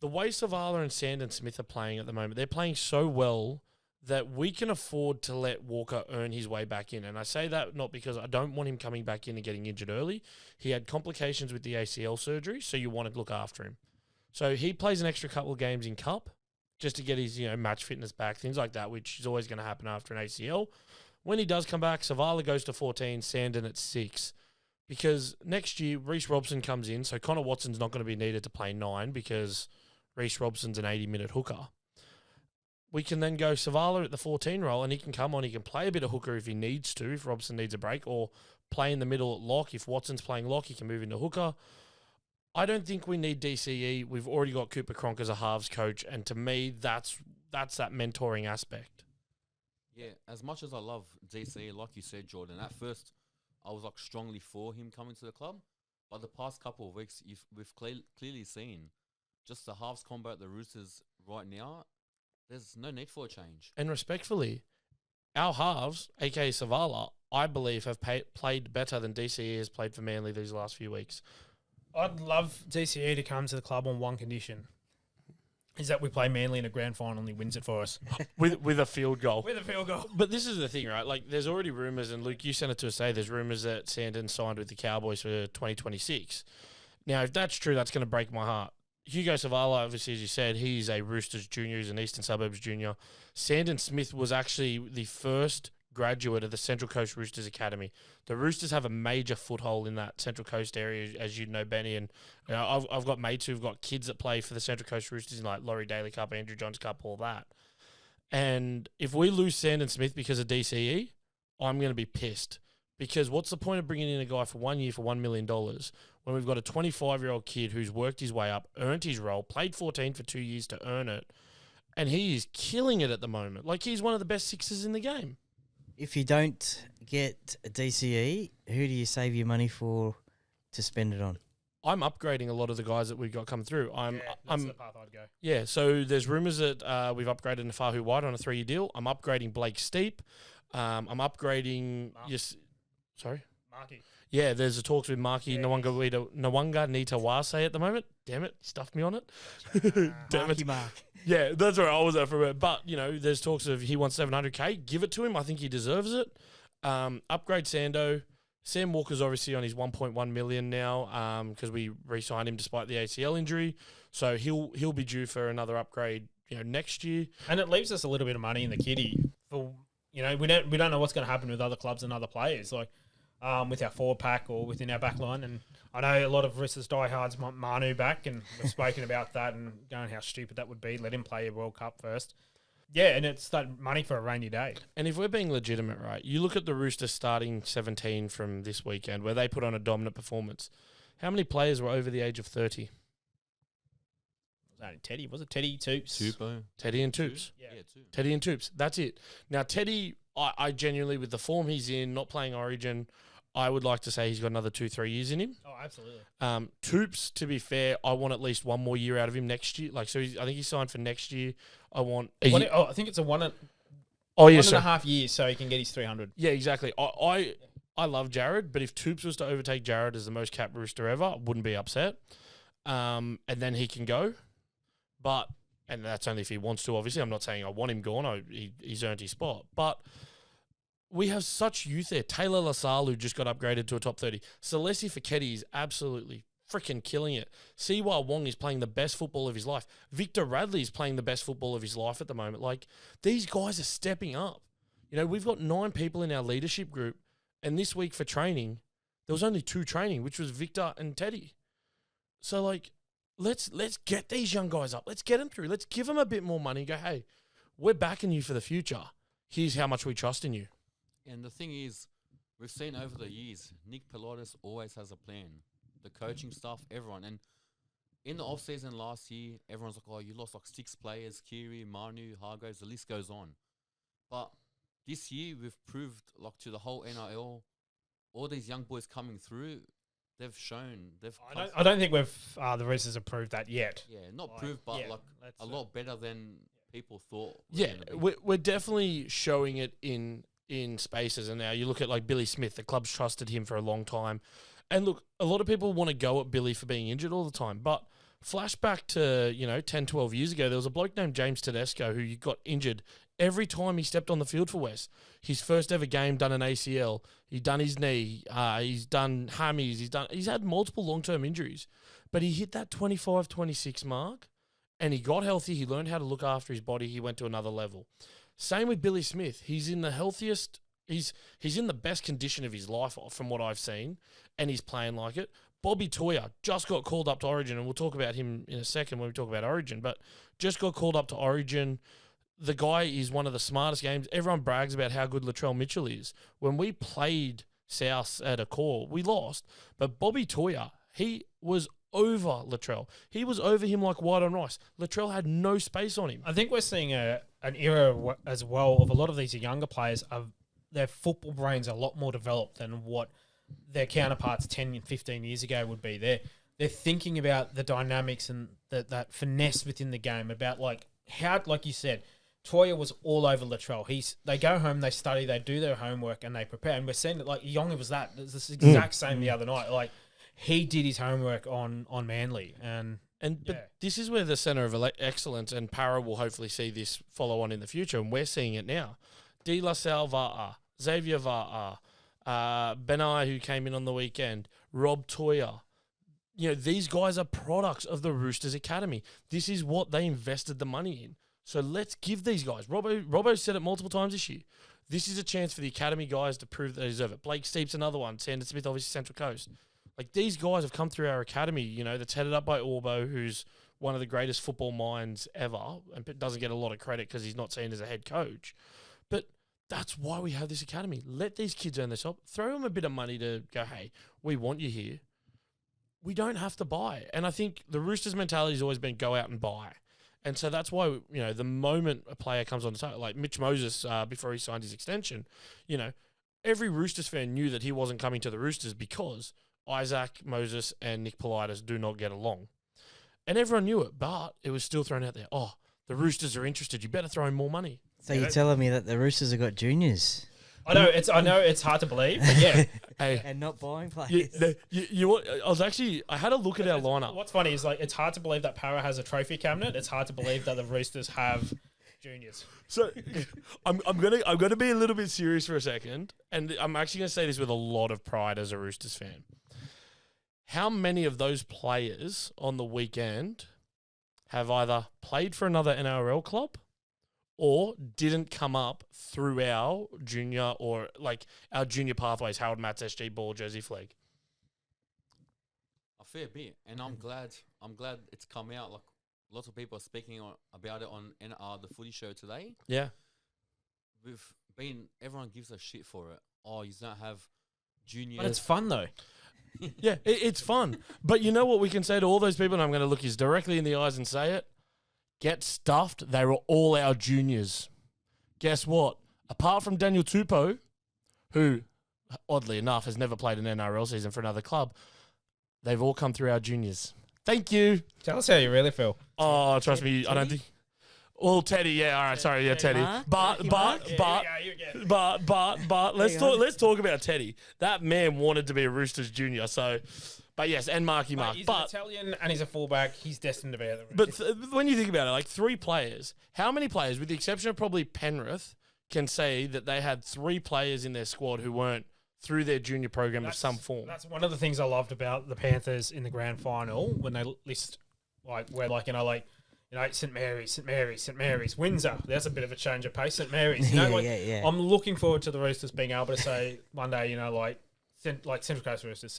The way Savala and Sandon Smith are playing at the moment, they're playing so well that we can afford to let Walker earn his way back in. And I say that not because I don't want him coming back in and getting injured early. He had complications with the ACL surgery, so you want to look after him. So he plays an extra couple of games in Cup just to get his match fitness back, things like that, which is always going to happen after an ACL. When he does come back, Savala goes to 14, Sandon at 6. Because next year, Reece Robson comes in, so Connor Watson's not going to be needed to play 9 because Reece Robson's an 80-minute hooker. We can then go Savala at the 14 role, and he can come on. He can play a bit of hooker if he needs to, if Robson needs a break, or play in the middle at lock. If Watson's playing lock, he can move into hooker. I don't think we need DCE. We've already got Cooper Cronk as a halves coach, and to me, that's that mentoring aspect. Yeah, as much as I love DCE, like you said, Jordan, at first I was like strongly for him coming to the club, but the past couple of weeks we've clearly seen just the halves combo at the Roosters right now. There's no need for a change. And respectfully, our halves, aka Savala, I believe have played better than DCE has played for Manly these last few weeks. I'd love DCE to come to the club on one condition. Is that we play Manly in a grand final and he wins it for us. with a field goal. With a field goal. But this is the thing, right? Like, there's already rumours, and Luke, you sent it to us, there's rumours that Sandon signed with the Cowboys for 2026. Now, if that's true, that's going to break my heart. Hugo Savala, obviously, as you said, he's a Roosters junior. He's an Eastern Suburbs junior. Sandon Smith was actually the first graduate of the Central Coast Roosters Academy. The Roosters have a major foothold in that Central Coast area, as you know, Benny. And I've got mates who've got kids that play for the Central Coast Roosters in like Laurie Daly Cup, Andrew Johns Cup, all that. And if we lose Sandon Smith because of DCE, I'm going to be pissed. Because what's the point of bringing in a guy for 1 year for $1 million when we've got a 25-year-old kid who's worked his way up, earned his role, played 14 for 2 years to earn it, and he is killing it at the moment. Like, he's one of the best sixers in the game. If you don't get a DCE, who do you save your money for to spend it on? I'm upgrading a lot of the guys that we've got come through. That's the path I'd go. Yeah, so there's rumours that we've upgraded Nafahu White on a 3-year deal. I'm upgrading Blake Steep. I'm upgrading... Sorry? Marky. Yeah, there's a talks with Marky Nawanga Nitawase at the moment. Damn it, stuffed me on it. Damn it. Mark. Yeah, that's where I was at for a bit. But, there's talks of he wants $700K. Give it to him. I think he deserves it. Upgrade Sando. Sam Walker's obviously on his $1.1 million now because we re-signed him despite the ACL injury. So he'll be due for another upgrade, next year. And it leaves us a little bit of money in the kitty for, we don't know what's going to happen with other clubs and other players. Like, with our forward pack or within our back line. And I know a lot of Roosters diehards want Manu back, and we've spoken about that and going how stupid that would be. Let him play a World Cup first. Yeah, and it's that money for a rainy day. And if we're being legitimate, right, you look at the Roosters starting 17 from this weekend where they put on a dominant performance. How many players were over the age of 30? Teddy, was it Teddy, Toops? Tupo. Teddy and Toops. Yeah, Two. Teddy and Toops. That's it. Now, Teddy, I genuinely, with the form he's in, not playing Origin, I would like to say he's got another 2-3 years in him. Oh, absolutely. Toops, to be fair, I want at least one more year out of him next year. I think he's signed for next year. I want... I think it's a one and a half years so he can get his 300. Yeah, exactly. I love Jared, but if Toops was to overtake Jared as the most capped Rooster ever, I wouldn't be upset. And then he can go. And that's only if he wants to, obviously. I'm not saying I want him gone. He's earned his spot. But we have such youth there. Taylor Lasalu just got upgraded to a top 30. Celesi Feketi is absolutely freaking killing it. Siwa Wong is playing the best football of his life. Victor Radley is playing the best football of his life at the moment. Like, these guys are stepping up. We've got 9 people in our leadership group, and this week for training, there was only 2 training, which was Victor and Teddy. So, like, let's get these young guys up. Let's get them through. Let's give them a bit more money and go, hey, we're backing you for the future. Here's how much we trust in you. And the thing is, we've seen over the years, Nick Pilatus always has a plan. The coaching staff, everyone. And in the off-season last year, everyone's like, oh, you lost like 6 players, Kiri, Manu, Hargraves, the list goes on. But this year, we've proved, like, to the whole NRL, all these young boys coming through, they've shown. I don't think the Roosters have proved that yet. Yeah, not proved, but a lot better than people thought. Yeah, we're definitely showing it in spaces. And now you look at like Billy Smith, the club's trusted him for a long time. And look, a lot of people want to go at Billy for being injured all the time, but flashback to, 10, 12 years ago, there was a bloke named James Tedesco who got injured every time he stepped on the field for West. His first ever game done an ACL. He's done his knee. He's done hammies. He's had multiple long-term injuries. But he hit that 25, 26 mark and he got healthy. He learned how to look after his body. He went to another level. Same with Billy Smith. He's in the healthiest. He's in the best condition of his life from what I've seen, and he's playing like it. Bobby Toyer just got called up to Origin, and we'll talk about him in a second when we talk about Origin, but just got called up to Origin. The guy is one of the smartest games. Everyone brags about how good Latrell Mitchell is. When we played South at a core, we lost, but Bobby Toyer, he was over Latrell. He was over him like white on rice. Latrell had no space on him. I think we're seeing an era as well of a lot of these younger players their football brains are a lot more developed than what their counterparts 10 and 15 years ago would be. They're thinking about the dynamics and that finesse within the game, about like you said, Toya was all over Latrell. They go home, they study, they do their homework, and they prepare. And we're seeing that, like, Yonga was that. It's the exact same the other night. Like, he did his homework on Manly. But this is where the centre of excellence, and Parra will hopefully see this follow on in the future, and we're seeing it now. De La Salle Va'a, Xavier Va'a, Benai, who came in on the weekend, Rob Toyer. These guys are products of the Roosters Academy. This is what they invested the money in. So let's give these guys. Robbo said it multiple times this year. This is a chance for the Academy guys to prove that they deserve it. Blake Steep's another one. Sandon Smith, obviously, Central Coast. Like, these guys have come through our Academy, that's headed up by Orbo, who's one of the greatest football minds ever and doesn't get a lot of credit because he's not seen as a head coach. But that's why we have this Academy. Let these kids earn their shop. Throw them a bit of money to go, hey, we want you here. We don't have to buy. And I think the Roosters mentality has always been go out and buy. And so that's why, the moment a player comes on the side, like Mitch Moses, before he signed his extension, every Roosters fan knew that he wasn't coming to the Roosters because Isaac, Moses, and Nick Politis do not get along. And everyone knew it, but it was still thrown out there. Oh, the Roosters are interested. You better throw in more money. So you're telling me that the Roosters have got juniors? I know it's hard to believe, but yeah. Hey, and not buying players. I had a look at our lineup. What's funny is, like, it's hard to believe that Parra has a trophy cabinet. It's hard to believe that the Roosters have juniors. So I'm gonna be a little bit serious for a second, and I'm actually gonna say this with a lot of pride as a Roosters fan. How many of those players on the weekend have either played for another NRL club or didn't come up through our junior or like our junior pathways, Harold Matts, SG Ball, Jersey Flag? A fair bit, and I'm glad it's come out. Like, lots of people are speaking about it on the footy show today. Yeah, everyone gives a shit for it. Oh, you don't have juniors. But it's fun though. Yeah, it's fun. But you know what we can say to all those people, and I'm going to look you directly in the eyes and say it. Get stuffed. They were all our juniors. Guess what? Apart from Daniel Tupou, who, oddly enough, has never played an NRL season for another club, they've all come through our juniors. Thank you. Tell us how you really feel. Oh, trust me, I don't think... Well, Teddy, yeah, all right, sorry, yeah, Teddy. But let's talk about Teddy. That man wanted to be a Roosters junior, so... But yes, and Marky Mark. He's an Italian and he's a fullback. He's destined to be at the Roosters. But when you think about it, like 3 players, how many players, with the exception of probably Penrith, can say that they had 3 players in their squad who weren't through their junior program of some form? That's one of the things I loved about the Panthers in the grand final when they list, St. Mary's, Windsor. There's a bit of a change of pace. St. Mary's. Yeah. I'm looking forward to the Roosters being able to say one day, Central Coast Roosters,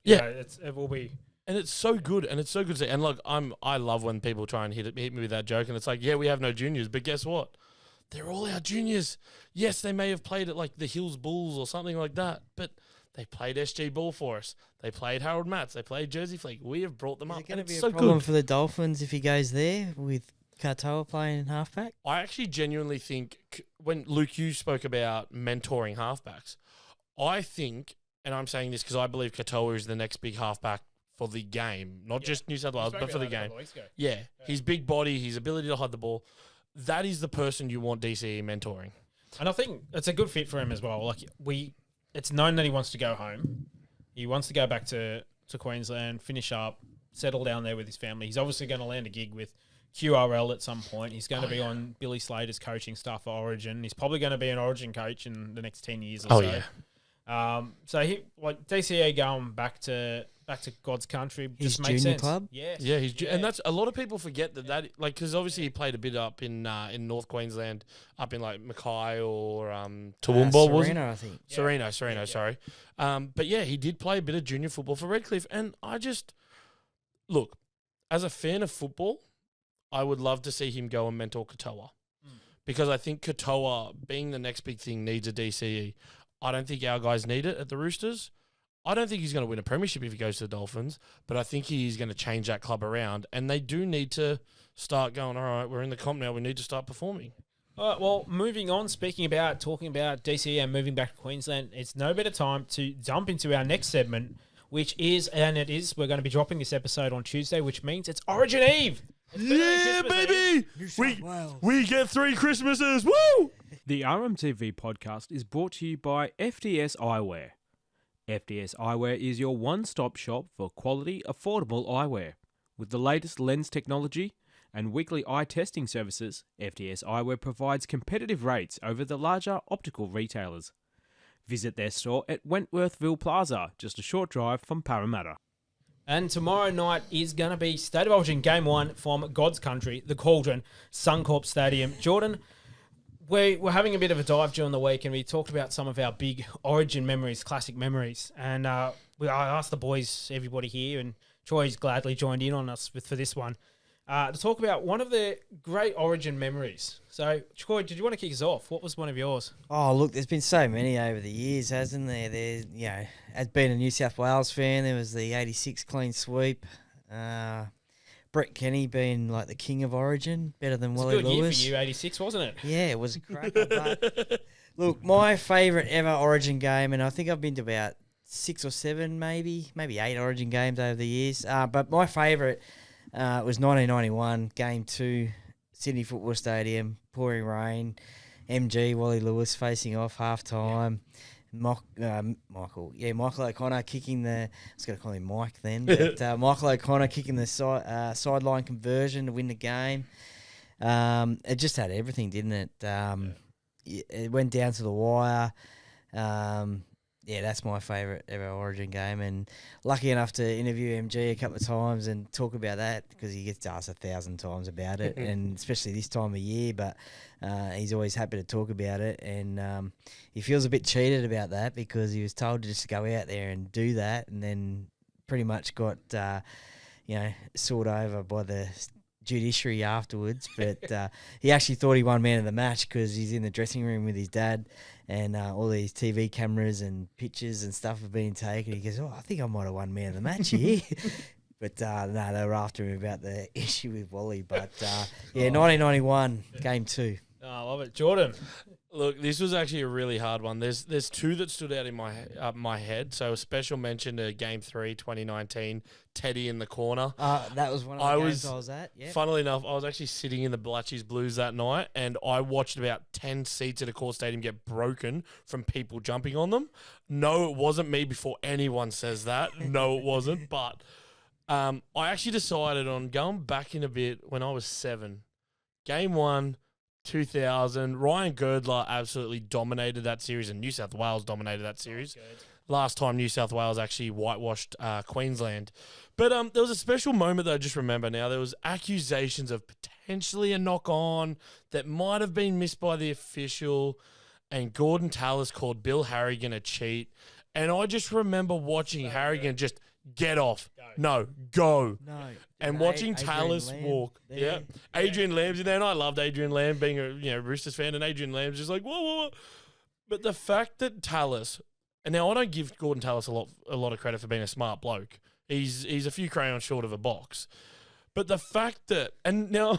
it will be. And it's so good, and it's so good to see. And look, I love when people try and hit me with that joke, and it's like, yeah, we have no juniors, but guess what? They're all our juniors. Yes, they may have played at like the Hills Bulls or something like that, but they played SG Ball for us. They played Harold Matts. They played Jersey Flag. We have brought them up. Is it going to be so a problem good for the Dolphins if he goes there with Katoa playing in halfback? I actually genuinely think when Luke, you spoke about mentoring halfbacks, I think, and I'm saying this because I believe Katoa is the next big halfback for the game, not just New South Wales, but for the game. Yeah, his big body, his ability to hide the ball, that is the person you want DCE mentoring. And I think it's a good fit for him as well. Like, it's known that he wants to go home. He wants to go back to Queensland, finish up, settle down there with his family. He's obviously going to land a gig with QRL at some point. He's going to be on Billy Slater's coaching staff for Origin. He's probably going to be an Origin coach in the next 10 years or so. Yeah. So he DCE going back to God's country His just makes junior sense. club? Yes. Yeah, and that's a lot of people forget that because obviously he played a bit up in North Queensland, up in like Mackay or Toowoomba, was it? Serena, I think. Sereno, sorry. But yeah, he did play a bit of junior football for Redcliffe, and I just look, as a fan of football, I would love to see him go and mentor Katoa, because I think Katoa, being the next big thing, needs a DCE. I don't think our guys need it at the Roosters. I don't think he's going to win a premiership if he goes to the Dolphins, but I think he's going to change that club around, and they do need to start going, all right, we're in the comp now, we need to start performing. All right, well, moving on, talking about DCE and moving back to Queensland, it's no better time to jump into our next segment, we're going to be dropping this episode on Tuesday, which means it's Origin Eve. Yeah, baby! We get 3 Christmases, woo! The RMTV podcast is brought to you by FDS Eyewear. FDS Eyewear is your one-stop shop for quality, affordable eyewear. With the latest lens technology and weekly eye testing services, FDS Eyewear provides competitive rates over the larger optical retailers. Visit their store at Wentworthville Plaza, just a short drive from Parramatta. And tomorrow night is going to be State of Origin Game 1 from God's Country, the Cauldron, Suncorp Stadium. Jordan, we're having a bit of a dive during the week, and we talked about some of our big Origin memories, classic memories. And I asked the boys, everybody here, and Troy's gladly joined in on us for this one, to talk about one of the great Origin memories. So, Troy, did you want to kick us off? What was one of yours? Oh, look, there's been so many over the years, hasn't there? As being a New South Wales fan, there was the 86 clean sweep. Brett Kenny being like the king of Origin, better than Wally Lewis. It was a good year for you, 86, wasn't it? Yeah, it was a cracker. But look, my favourite ever Origin game, and I think I've been to about 6 or 7, maybe 8 Origin games over the years. But my favourite was 1991, Game 2, Sydney Football Stadium, pouring rain, MG, Wally Lewis facing off half-time. Michael O'Connor kicking the... I was going to call him Mike then, but Michael O'Connor kicking the sideline conversion to win the game. It just had everything, didn't it? It went down to the wire. That's my favourite ever Origin game, and lucky enough to interview MG a couple of times and talk about that, because he gets asked 1,000 times about it, and especially this time of year, but he's always happy to talk about it, and he feels a bit cheated about that, because he was told to just go out there and do that, and then pretty much got sawed over by the judiciary afterwards, but he actually thought he won man of the match, because he's in the dressing room with his dad, and all these TV cameras and pictures and stuff have been taken. He goes, I think I might have won man of the match here. But no, they were after him about the issue with Wally. But 1991, Game 2. Oh, I love it. Jordan. Look, this was actually a really hard one. There's 2 that stood out in my head. So a special mention to Game 3, 2019, Teddy in the corner. That was one of the games I was at. Yep. Funnily enough, I was actually sitting in the Blatchies Blues that night, and I watched about 10 seats at a core stadium get broken from people jumping on them. No, it wasn't me before anyone says that. No, it wasn't. But I actually decided on going back in a bit when I was 7. Game 1, 2000. Ryan Girdler absolutely dominated that series, and New South Wales dominated that series. Last time New South Wales actually whitewashed Queensland. But there was a special moment that I just remember now. There was accusations of potentially a knock-on that might have been missed by the official, and Gordon Tallis called Bill Harrigan a cheat. And I just remember watching Harrigan just get off. Go. No. And watching Tallis walk. Yeah. Adrian Lamb's in there, and I loved Adrian Lamb being a Roosters fan, and Adrian Lamb's just like, whoa. But the fact that Tallis, and now I don't give Gordon Tallis a lot of credit for being a smart bloke. He's a few crayons short of a box. But the fact that, and now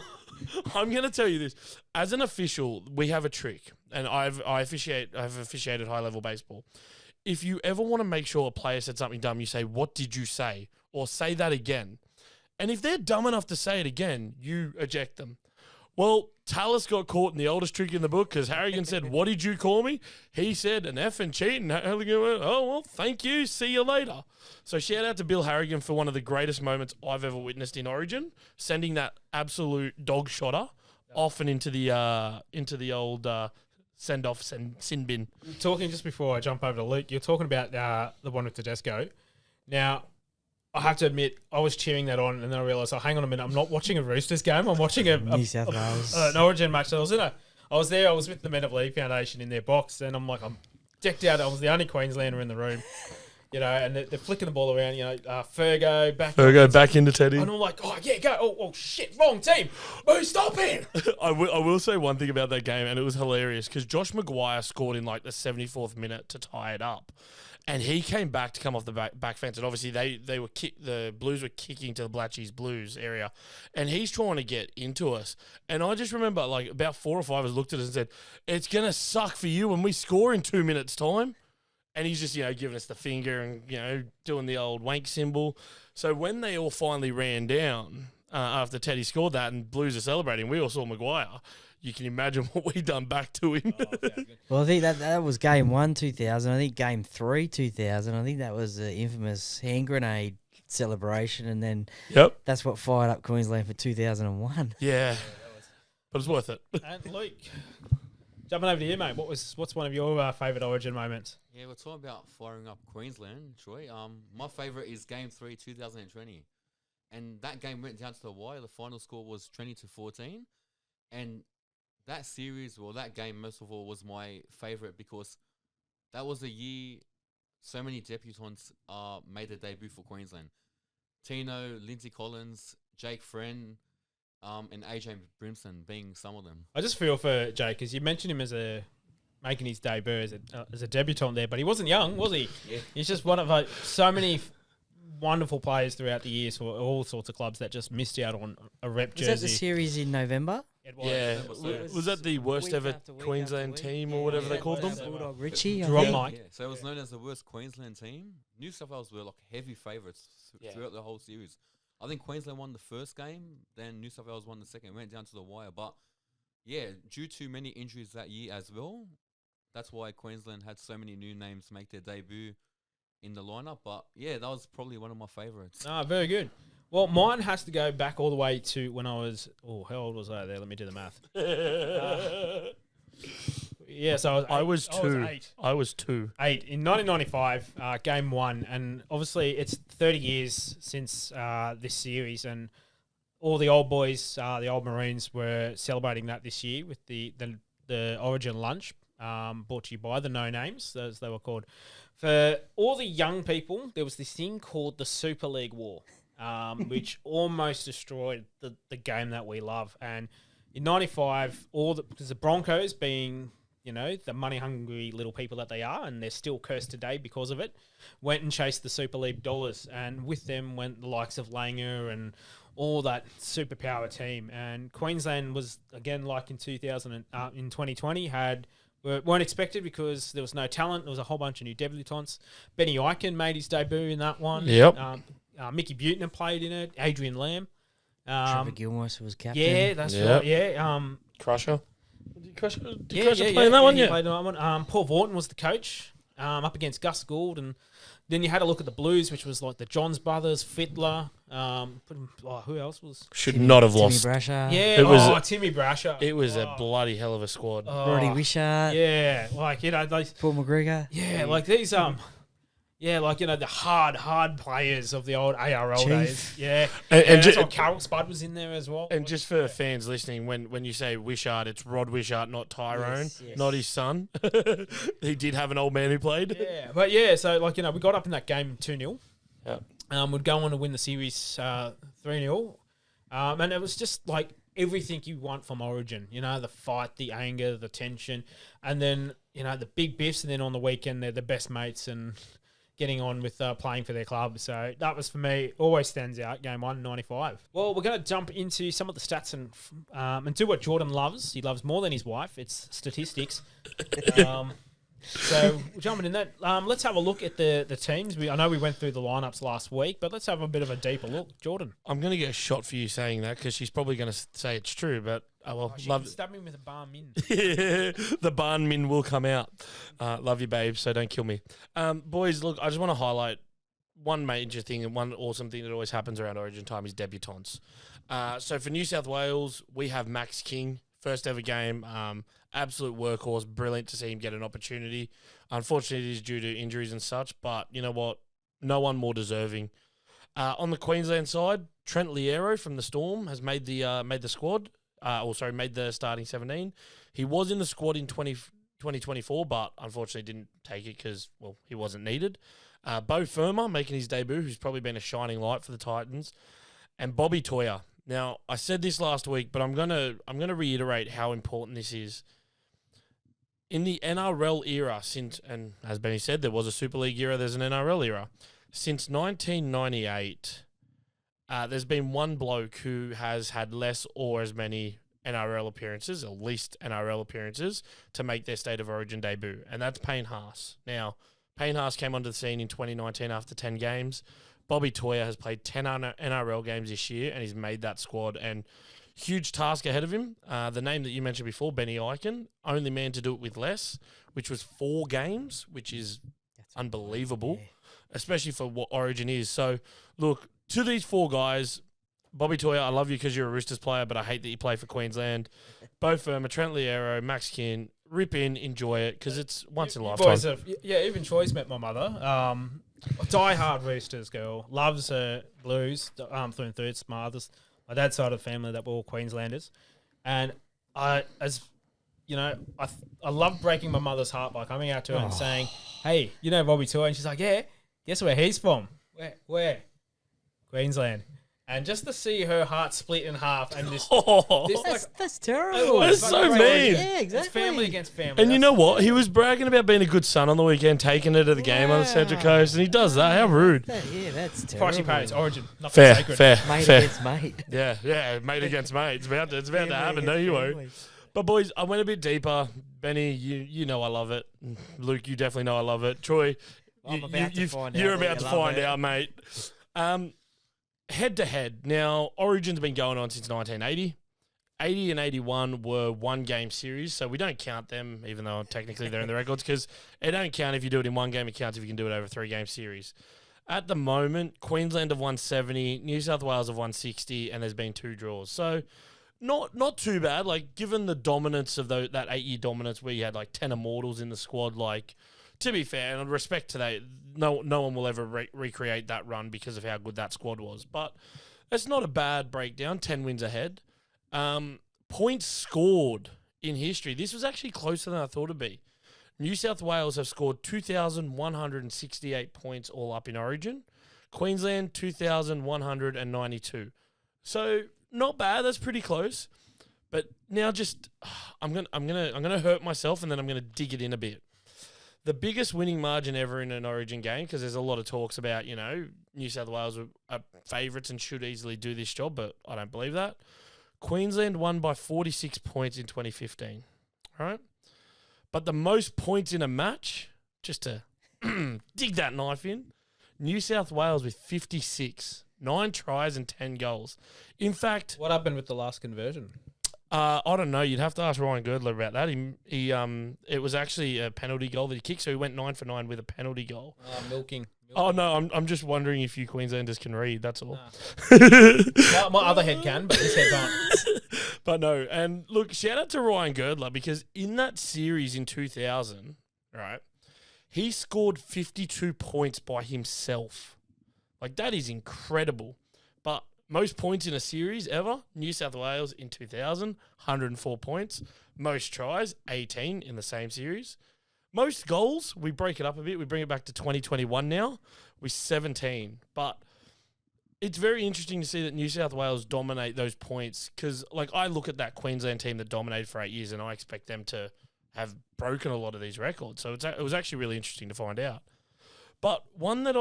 I'm going to tell you this, as an official, we have a trick, and I've officiated high-level baseball. If you ever want to make sure a player said something dumb, you say, what did you say? Or say that again. And if they're dumb enough to say it again, you eject them. Well, Tallis got caught in the oldest trick in the book because Harrigan said, "What did you call me?" He said, "An effing cheat." And Harrigan went, "Oh, well, thank you. See you later." So shout out to Bill Harrigan for one of the greatest moments I've ever witnessed in Origin, sending that absolute dog shotter off and into the old send-off sin bin. Talking just before I jump over to Luke, you're talking about the one with Tedesco. Now, I have to admit, I was cheering that on, and then I realised, hang on a minute, I'm not watching a Roosters game. I'm watching New South Wales. an Origin match. So I was there. I was with the Men of League Foundation in their box, and I'm decked out. I was the only Queenslander in the room, and they're flicking the ball around. Fergo back into Teddy. And I'm like, oh yeah, go. Oh shit, wrong team. Oh, stop it. I will say one thing about that game, and it was hilarious because Josh Maguire scored in like the 74th minute to tie it up. And he came back to come off the back fence, and obviously the Blues were kicking to the Blatchies Blues area, and he's trying to get into us. And I just remember like about 4 or 5 of us looked at us and said, "It's gonna suck for you when we score in 2 minutes' time." And he's just giving us the finger and doing the old wank symbol. So when they all finally ran down after Teddy scored that, and Blues are celebrating, we all saw Maguire. You can imagine what we done back to him. Well, I think that was game 1, 2000. I think game 3, 2000. I think that was the infamous hand grenade celebration, and then that's what fired up Queensland for 2001. Yeah, but it's worth it. And Luke, jumping over to you, mate. What's one of your favourite Origin moments? Yeah, we're talking about firing up Queensland, Troy. My favourite is Game 3, 2020. And that game went down to the wire. The final score was 20-14. And that series, that game, most of all, was my favourite because that was a year so many debutants made their debut for Queensland. Tino, Lindsay Collins, Jake Friend, and AJ Brimson being some of them. I just feel for Jake because you mentioned him as making his debut as a debutant there, but he wasn't young, was he? Yeah. He's just one of so many wonderful players throughout the years for all sorts of clubs that just missed out on a rep jersey. Was that the series in November? It was. Yeah. Was that the worst week ever after week Queensland after week. team or whatever they called them? Bulldog Richie. Drop I think. mic. Yeah, so it was known as the worst Queensland team. New South Wales were like heavy favourites throughout the whole series. I think Queensland won the first game, then New South Wales won the second. It went down to the wire. But, yeah, due to many injuries that year as well, that's why Queensland had so many new names make their debut in the lineup. But, yeah, that was probably one of my favourites. Very good. Well, mine has to go back all the way to when I was... Oh, how old was I there? Let me do the math. So I was 2. 8. I was 2. 8. In 1995, Game 1. And obviously, it's 30 years since this series. And all the old boys, the old Maroons, were celebrating that this year with the Origin lunch brought to you by the No Names, as they were called. For all the young people, there was this thing called the Super League War. Which almost destroyed the game that we love. And in 95, because the Broncos being, the money-hungry little people that they are, and they're still cursed today because of it, went and chased the Super League dollars. And with them went the likes of Langer and all that superpower team. And Queensland was, again, like in 2020, weren't expected because there was no talent. There was a whole bunch of new debutants. Benny Eichen made his debut in that one. Yep. Mickey Buettner played in it. Adrian Lamb. Trevor Gilmore was captain. Yeah, that's right. Yeah. Crusher. Did Crusher play He in that one? Yeah. played in that one. Paul Vorton was the coach up against Gus Gould. And then you had a look at the Blues, which was like the Johns brothers, Fittler. Who else was? Should not have lost. Timmy Brasher. Yeah, Timmy Brasher. It was a bloody hell of a squad. Roddy Wishart. Yeah, Paul McGregor. Yeah, like these the hard players of the old ARL days. Yeah. And that's why Carol Spud was in there as well. And just for fans listening, when you say Wishart, it's Rod Wishart, not Tyrone, yes. not his son. He did have an old man who played. Yeah, but so we got up in that game 2-0. Yeah. We'd go on to win the series 3-0. And it was just like everything you want from Origin. The fight, the anger, the tension. And then, the big biffs. And then on the weekend, they're the best mates and getting on with playing for their club. So that was, for me, always stands out, Game 1, 95. Well, we're going to jump into some of the stats and do what Jordan loves. He loves more than his wife. It's statistics. So jumping in that, let's have a look at the teams. I know we went through the lineups last week, but let's have a bit of a deeper look. Jordan. I'm going to get a shot for you saying that because she's probably going to say it's true, but Oh, well, She love can stab me with a barn min. the barn min will come out. Love you, babe, so don't kill me. Boys, look, I just want to highlight one major thing and one awesome thing that always happens around Origin time is debutants. So for New South Wales, we have Max King, first ever game, absolute workhorse, brilliant to see him get an opportunity. Unfortunately, it is due to injuries and such, but you know what? No one more deserving. On the Queensland side, Trent Liero from the Storm has made the squad. Made the starting 17. He was in the squad in 2024, but unfortunately didn't take it because, well, he wasn't needed. Bo Firma making his debut, who's probably been a shining light for the Titans, and Bobby Toyer. Now, I said this last week, but I'm gonna reiterate how important this is. In the NRL era, and as Benny said, there was a Super League era, there's an NRL era. Since 1998, there's been one bloke who has had less or as many NRL appearances, or least NRL appearances, to make their State of Origin debut, and that's Payne Haas. Now, Payne Haas came onto the scene in 2019 after 10 games. Bobby Toyer has played 10 NRL games this year, and he's made that squad, and huge task ahead of him. The name that you mentioned before, Benny Eichen, only man to do it with less, which was 4 games, which is unbelievable, especially for what Origin is. So, look, to these 4 guys, Bobby Toyer, I love you because you're a Roosters player, but I hate that you play for Queensland. Bo Firma, Trent Liero, Max Kin, rip in, enjoy it, because it's once in a lifetime. Boys even Troy's met my mother. Die-hard Roosters girl. Loves her Blues, through and through. It's my dad's side of the family that were all Queenslanders. And I love breaking my mother's heart by coming out to her and saying, hey, you know Bobby Toyer? And she's like, yeah, guess where he's from? Where? Queensland. And just to see her heart split in half and That's terrible. That's so mean. Yeah, exactly. It's family against family. And you know what? He was bragging about being a good son on the weekend, taking her to the game on the Central Coast, and he does that. How rude. That's terrible. Pricey pays, Origin. Nothing sacred. Mate Fair. against mate. Yeah, mate against mate. It's about to happen. No, you won't. But boys, I went a bit deeper. Benny, you know I love it. Luke, you definitely know I love it. Troy, you're about to find out, mate. Head to head. Now, Origin's been going on since 1980. 80 and 81 were one-game series, so we don't count them, even though technically they're in the records, because it don't count if you do it in one game. It counts if you can do it over a 3-game series. At the moment, Queensland have won 70, New South Wales have won 60, and there's been 2 draws. So, not too bad. Like, given the dominance of that 8-year dominance where you had, like, 10 immortals in the squad, like, to be fair, and respect to that, no one will ever recreate that run because of how good that squad was. But it's not a bad breakdown, 10 wins ahead. Points scored in history. This was actually closer than I thought it'd be. New South Wales have scored 2,168 points all up in Origin. Queensland, 2,192. So not bad. That's pretty close. But now I'm gonna hurt myself, and then I'm gonna dig it in a bit. The biggest winning margin ever in an Origin game, because there's a lot of talks about, New South Wales are favourites and should easily do this job, but I don't believe that. Queensland won by 46 points in 2015. All right? But the most points in a match, just to dig that knife in, New South Wales with 56, 9 tries and 10 goals. In fact, What happened with the last conversion? I don't know. You'd have to ask Ryan Girdler about that. It was actually a penalty goal that he kicked, so he went 9 for 9 with a penalty goal. Milking. Oh no, I'm just wondering if you Queenslanders can read. That's all. My other head can, but this head can't. But no, and look, shout out to Ryan Girdler, because in that series in 2000, right, he scored 52 points by himself. Like, that is incredible. But most points in a series ever, New South Wales in 2000, 104 points. Most tries, 18 in the same series. Most goals, we break it up a bit. We bring it back to 2021 now with 17. But it's very interesting to see that New South Wales dominate those points, because, like, I look at that Queensland team that dominated for 8 years and I expect them to have broken a lot of these records. So it was actually really interesting to find out. But one that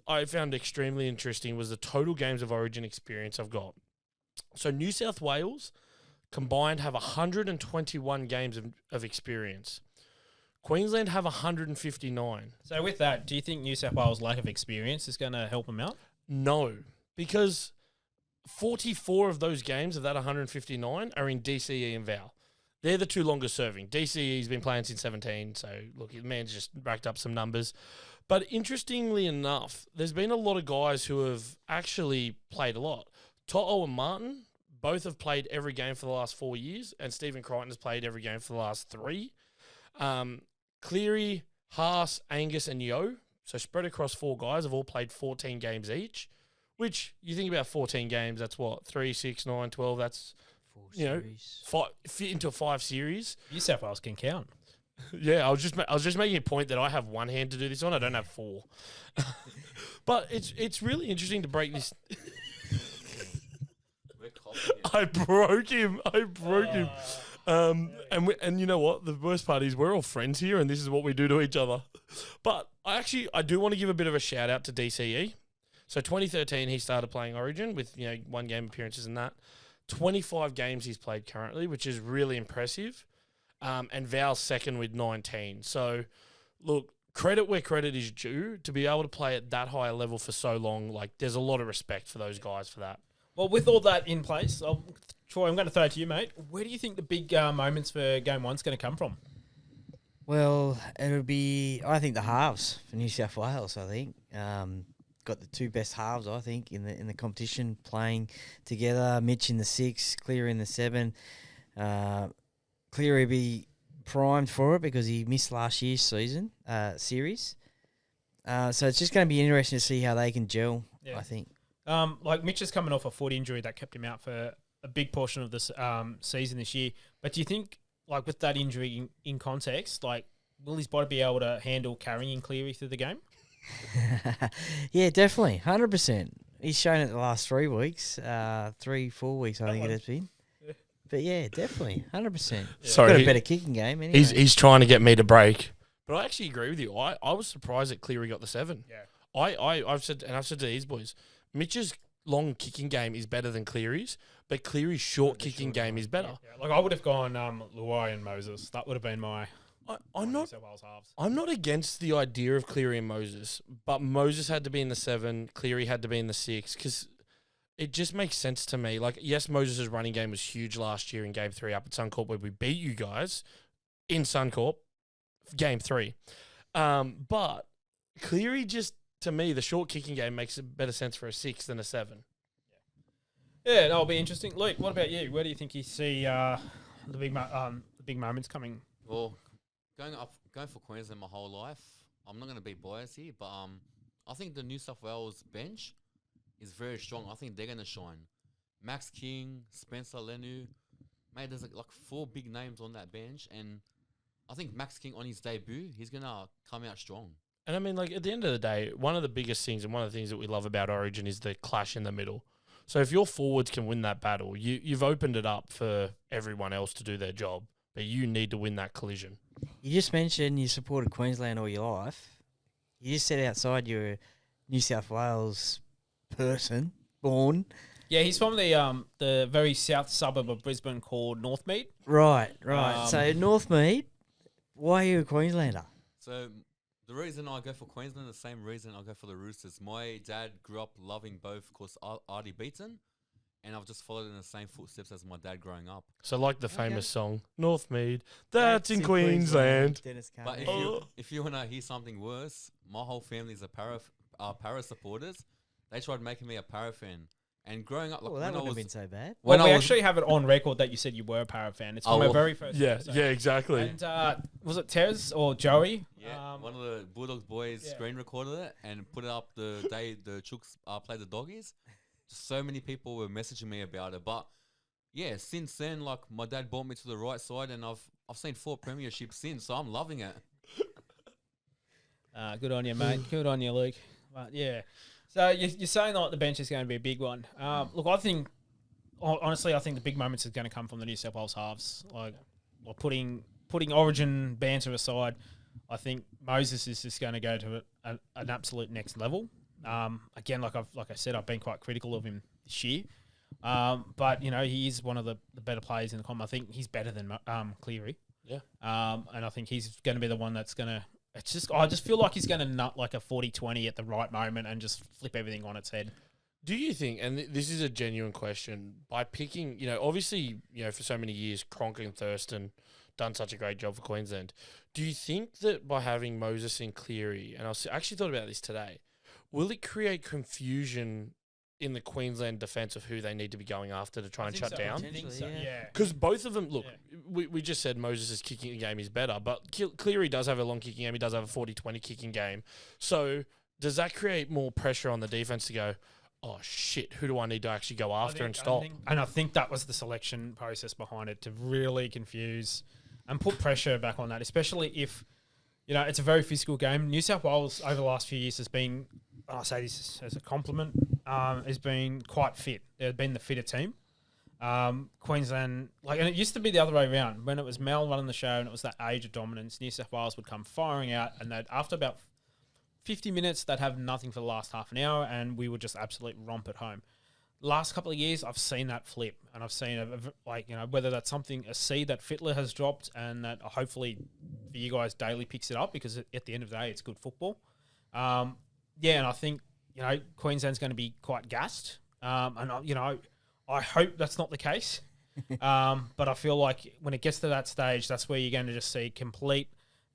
I found extremely interesting was the total games of Origin experience I've got. So New South Wales combined have 121 games of experience. Queensland have 159. So with that, do you think New South Wales' lack of experience is going to help them out? No, because 44 of those games of that 159 are in DCE and Val. They're the two longest serving. DCE's been playing since 17, so look, the man's just racked up some numbers. But interestingly enough, there's been a lot of guys who have actually played a lot. Toto and Martin both have played every game for the last 4 years, and Stephen Crichton has played every game for the last 3. Cleary, Haas, Angus, and Yo, so spread across 4 guys, have all played 14 games each, which you think about 14 games, that's what, 3, 6, 9, 12, that's, 4 you know, series. fit into 5 series. New South Wales can count. Yeah, I was just making a point that I have 1 hand to do this on. I don't have 4. But it's really interesting to break this. I broke him. And you know what? The worst part is we're all friends here, and this is what we do to each other. But I do want to give a bit of a shout out to DCE. So 2013, he started playing Origin with 1 game appearances and that. 25 games he's played currently, which is really impressive. And Val's second with 19. So, look, credit where credit is due. To be able to play at that high a level for so long, like, there's a lot of respect for those guys for that. Well, with all that in place, Troy, I'm going to throw it to you, mate. Where do you think the big moments for Game 1's going to come from? Well, it'll be, I think, the halves for New South Wales, I think. Got the 2 best halves, I think, in the competition, playing together. Mitch in the 6, Cleary in the 7. Cleary be primed for it because he missed last year's series. So it's just going to be interesting to see how they can gel, I think. Like Mitch is coming off a foot injury that kept him out for a big portion of this season this year. But do you think, like with that injury in context, like will his body be able to handle carrying Cleary through the game? Yeah, definitely, 100%. He's shown it the last 3 weeks, 3-4 weeks, I think it has been. But yeah, definitely, 100%. Yeah. Sorry, got a better kicking game anyway. He's trying to get me to break, but I actually agree with you. I was surprised that Cleary got the 7. Yeah, I've said to these boys, Mitch's long kicking game is better than Cleary's, but Cleary's short kicking game is better. Yeah. Like I would have gone Luai and Moses. That would have been my. I'm New South Wales halves. I'm not against the idea of Cleary and Moses, but Moses had to be in the 7, Cleary had to be in the 6, because it just makes sense to me. Like, yes, Moses' running game was huge last year in Game 3 up at Suncorp, where we beat you guys in Suncorp, Game 3. But Cleary just, to me, the short kicking game makes better sense for a 6 than a 7. Yeah, that'll be interesting. Luke, what about you? Where do you think you see the big moments coming? Well, going for Queensland my whole life, I'm not going to be biased here, but I think the New South Wales bench is very strong. I think they're going to shine. Max King, Spencer Lenu, mate, there's like 4 big names on that bench, and I think Max King on his debut, he's going to come out strong. And I mean, like, at the end of the day, one of the biggest things and one of the things that we love about Origin is the clash in the middle. So if your forwards can win that battle, you've opened it up for everyone else to do their job, but you need to win that collision. You just mentioned you supported Queensland all your life. You just said outside you're a New South Wales person, born. Yeah, he's from the very south suburb of Brisbane called Northmead. Right. So Northmead, why are you a Queenslander? So the reason I go for Queensland, the same reason I go for the Roosters. My dad grew up loving both, of course, Artie Beaton, and I've just followed in the same footsteps as my dad growing up. So like the famous song, Northmead, that's in Queensland. But if you want to hear something worse, my whole family's Parra supporters. They tried making me a Parra fan. And growing up, like, that wouldn't have been so bad. Well, we actually have it on record that you said you were a Parra fan. It's from our very first episode. Yeah, exactly. And was it Tez or Joey? Yeah, one of the Bulldogs boys screen recorded it and put it up the day the Chooks played the Doggies. So many people were messaging me about it. But yeah, since then, like, my dad brought me to the right side, and I've seen 4 premierships since, so I'm loving it. Good on you, mate. Good on you, Luke. But yeah. So you're saying like the bench is going to be a big one. Look, I think honestly, I think the big moments is going to come from the New South Wales halves. Like putting Origin banter aside, I think Moses is just going to go to an absolute next level. Again, like I said, I've been quite critical of him this year. But he is one of the better players in the comp. I think he's better than Cleary. Yeah. And I think he's going to be the one that's going to. I just feel like he's going to nut like a 40-20 at the right moment and just flip everything on its head. Do you think, and this is a genuine question, by picking, obviously, for so many years, Cronk and Thurston done such a great job for Queensland. Do you think that by having Moses and Cleary, and I actually thought about this today, will it create confusion in the Queensland defence of who they need to be going after to try and shut down? I think so, yeah. Because both of them, look, we just said Moses' kicking game is better, but Cleary does have a long kicking game. He does have a 40-20 kicking game. So does that create more pressure on the defence to go, oh, shit, who do I need to actually go after and stop? I think that was the selection process behind it, to really confuse and put pressure back on that, especially if, it's a very physical game. New South Wales over the last few years has been, I say this as a compliment, has been quite fit. They've been the fitter team. Queensland, and it used to be the other way around. When it was Mel running the show and it was that age of dominance, New South Wales would come firing out, and after about 50 minutes, they'd have nothing for the last half an hour, and we would just absolutely romp at home. Last couple of years, I've seen that flip, and I've seen whether that's a seed that Fittler has dropped, and that hopefully for you guys Daly picks it up, because at the end of the day, it's good football. And I think Queensland's going to be quite gassed, and I hope that's not the case. But I feel like when it gets to that stage, that's where you're going to just see complete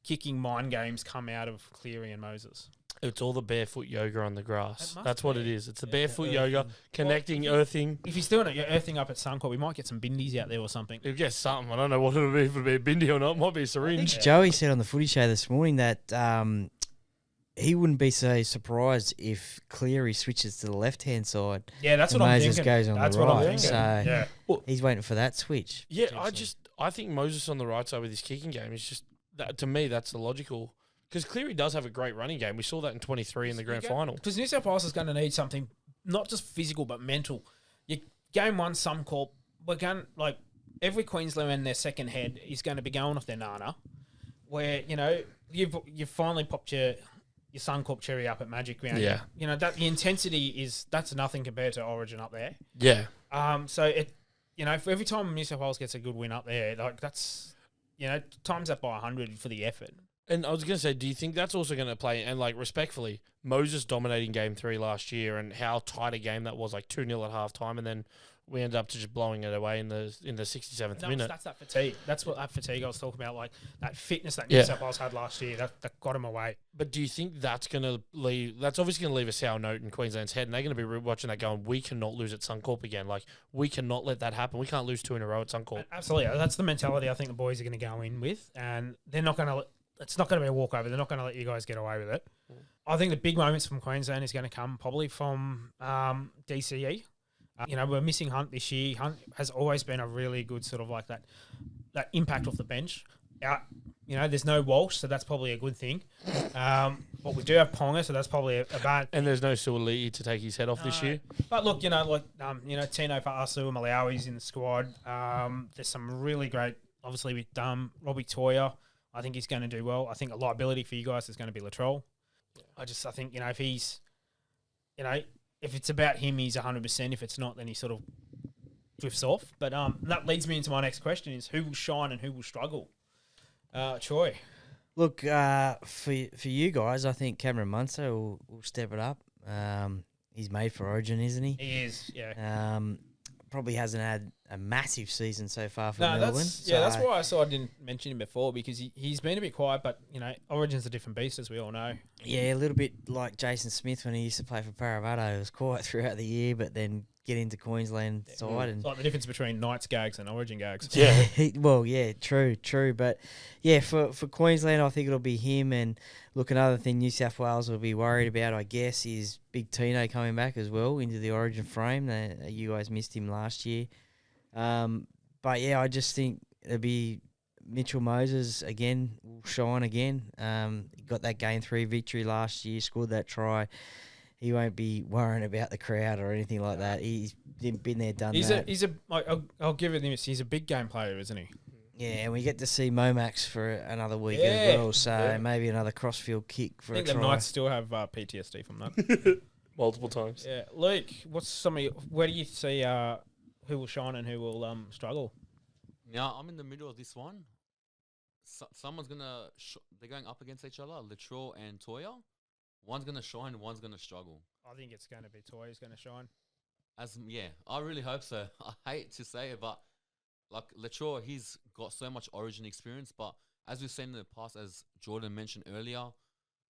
kicking mind games come out of Cleary and Moses. It's all the barefoot yoga on the grass. That's what it is. It's the barefoot yoga, connecting, earthing. If he's doing it, you're earthing up at Suncorp, we might get some bindies out there or something. He'll get something. I don't know what it'll be, if it'll be a bindi or not. It might be a syringe. Joey said on the footy show this morning that he wouldn't be so surprised if Cleary switches to the left-hand side. Yeah, that's what I'm thinking. Moses goes on that's the what right. I'm thinking. So he's waiting for that switch. Yeah, I think Moses on the right side with his kicking game is just, to me, that's the logical. Because Cleary does have a great running game. We saw that in 23 in the grand final. Because New South Wales is going to need something, not just physical, but mental. Game one, Suncorp, we're going, every Queenslander in their second head is going to be going off their nana, where, you've finally popped your Suncorp cherry up at Magic Round. Yeah. That the intensity that's nothing compared to Origin up there. Yeah. So it, for every time New South Wales gets a good win up there, that's, times that by 100 for the effort. And I was going to say, do you think that's also going to play, and respectfully, Moses dominating game 3 last year and how tight a game that was, 2-0 at halftime, and then we ended up just blowing it away in the 67th minute. That's that fatigue. That's what that fatigue I was talking about, that fitness that New South Wales had last year, that got him away. But do you think that's going to that's obviously going to leave a sour note in Queensland's head, and they're going to be watching that going, we cannot lose at Suncorp again. We cannot let that happen. We can't lose 2 in a row at Suncorp. Absolutely. That's the mentality I think the boys are going to go in with, and they're not going to... It's not going to be a walkover. They're not going to let you guys get away with it. I think the big moments from Queensland is going to come probably from DCE. We're missing Hunt this year. Hunt has always been a really good sort of that impact off the bench. There's no Walsh, so that's probably a good thing. But we do have Ponga, so that's probably a bad. And there's no Suoliti to take his head off this year. But look, Tino Fa'asu, Malawi's in the squad. There's some really great, obviously with Robbie Toya. I think he's going to do well. I think a liability for you guys is going to be Latrell. I think, if he's, if it's about him, he's 100%. If it's not, then he sort of drifts off. But that leads me into my next question is who will shine and who will struggle? Troy. Look, for you guys, I think Cameron Munster will step it up. He's made for Origin, isn't he? He is, yeah. Probably hasn't had a massive season so far for Melbourne. That's why I didn't mention him before, because he's been a bit quiet, but, Origin's a different beast, as we all know. Yeah, a little bit like Jason Smith when he used to play for Parramatta. He was quiet throughout the year, but then get into Queensland side. And it's like the difference between Knights gags and Origin gags. Yeah. Well, yeah, true. But, yeah, for Queensland, I think it'll be him. And, look, another thing New South Wales will be worried about, I guess, is Big Tino coming back as well into the Origin frame. You guys missed him last year. But, yeah, I just think it'll be Mitchell Moses again, will shine again. He got that Game 3 victory last year, scored that try. He won't be worrying about the crowd or anything like that. He's been there, done that. I'll give it this. He's a big game player, isn't he? Yeah, and we get to see Momax for another week as well, so maybe another crossfield kick for a try. I think the Knights still have PTSD from that. Multiple times. Yeah. Luke, where do you see who will shine and who will struggle? Now, I'm in the middle of this one. Someone's going to... they're going up against each other, Latrell and Toya. One's going to shine, one's going to struggle. I think it's going to be Toy who's going to shine. I really hope so. I hate to say it, but like Latrell, he's got so much Origin experience. But as we've seen in the past, as Jordan mentioned earlier,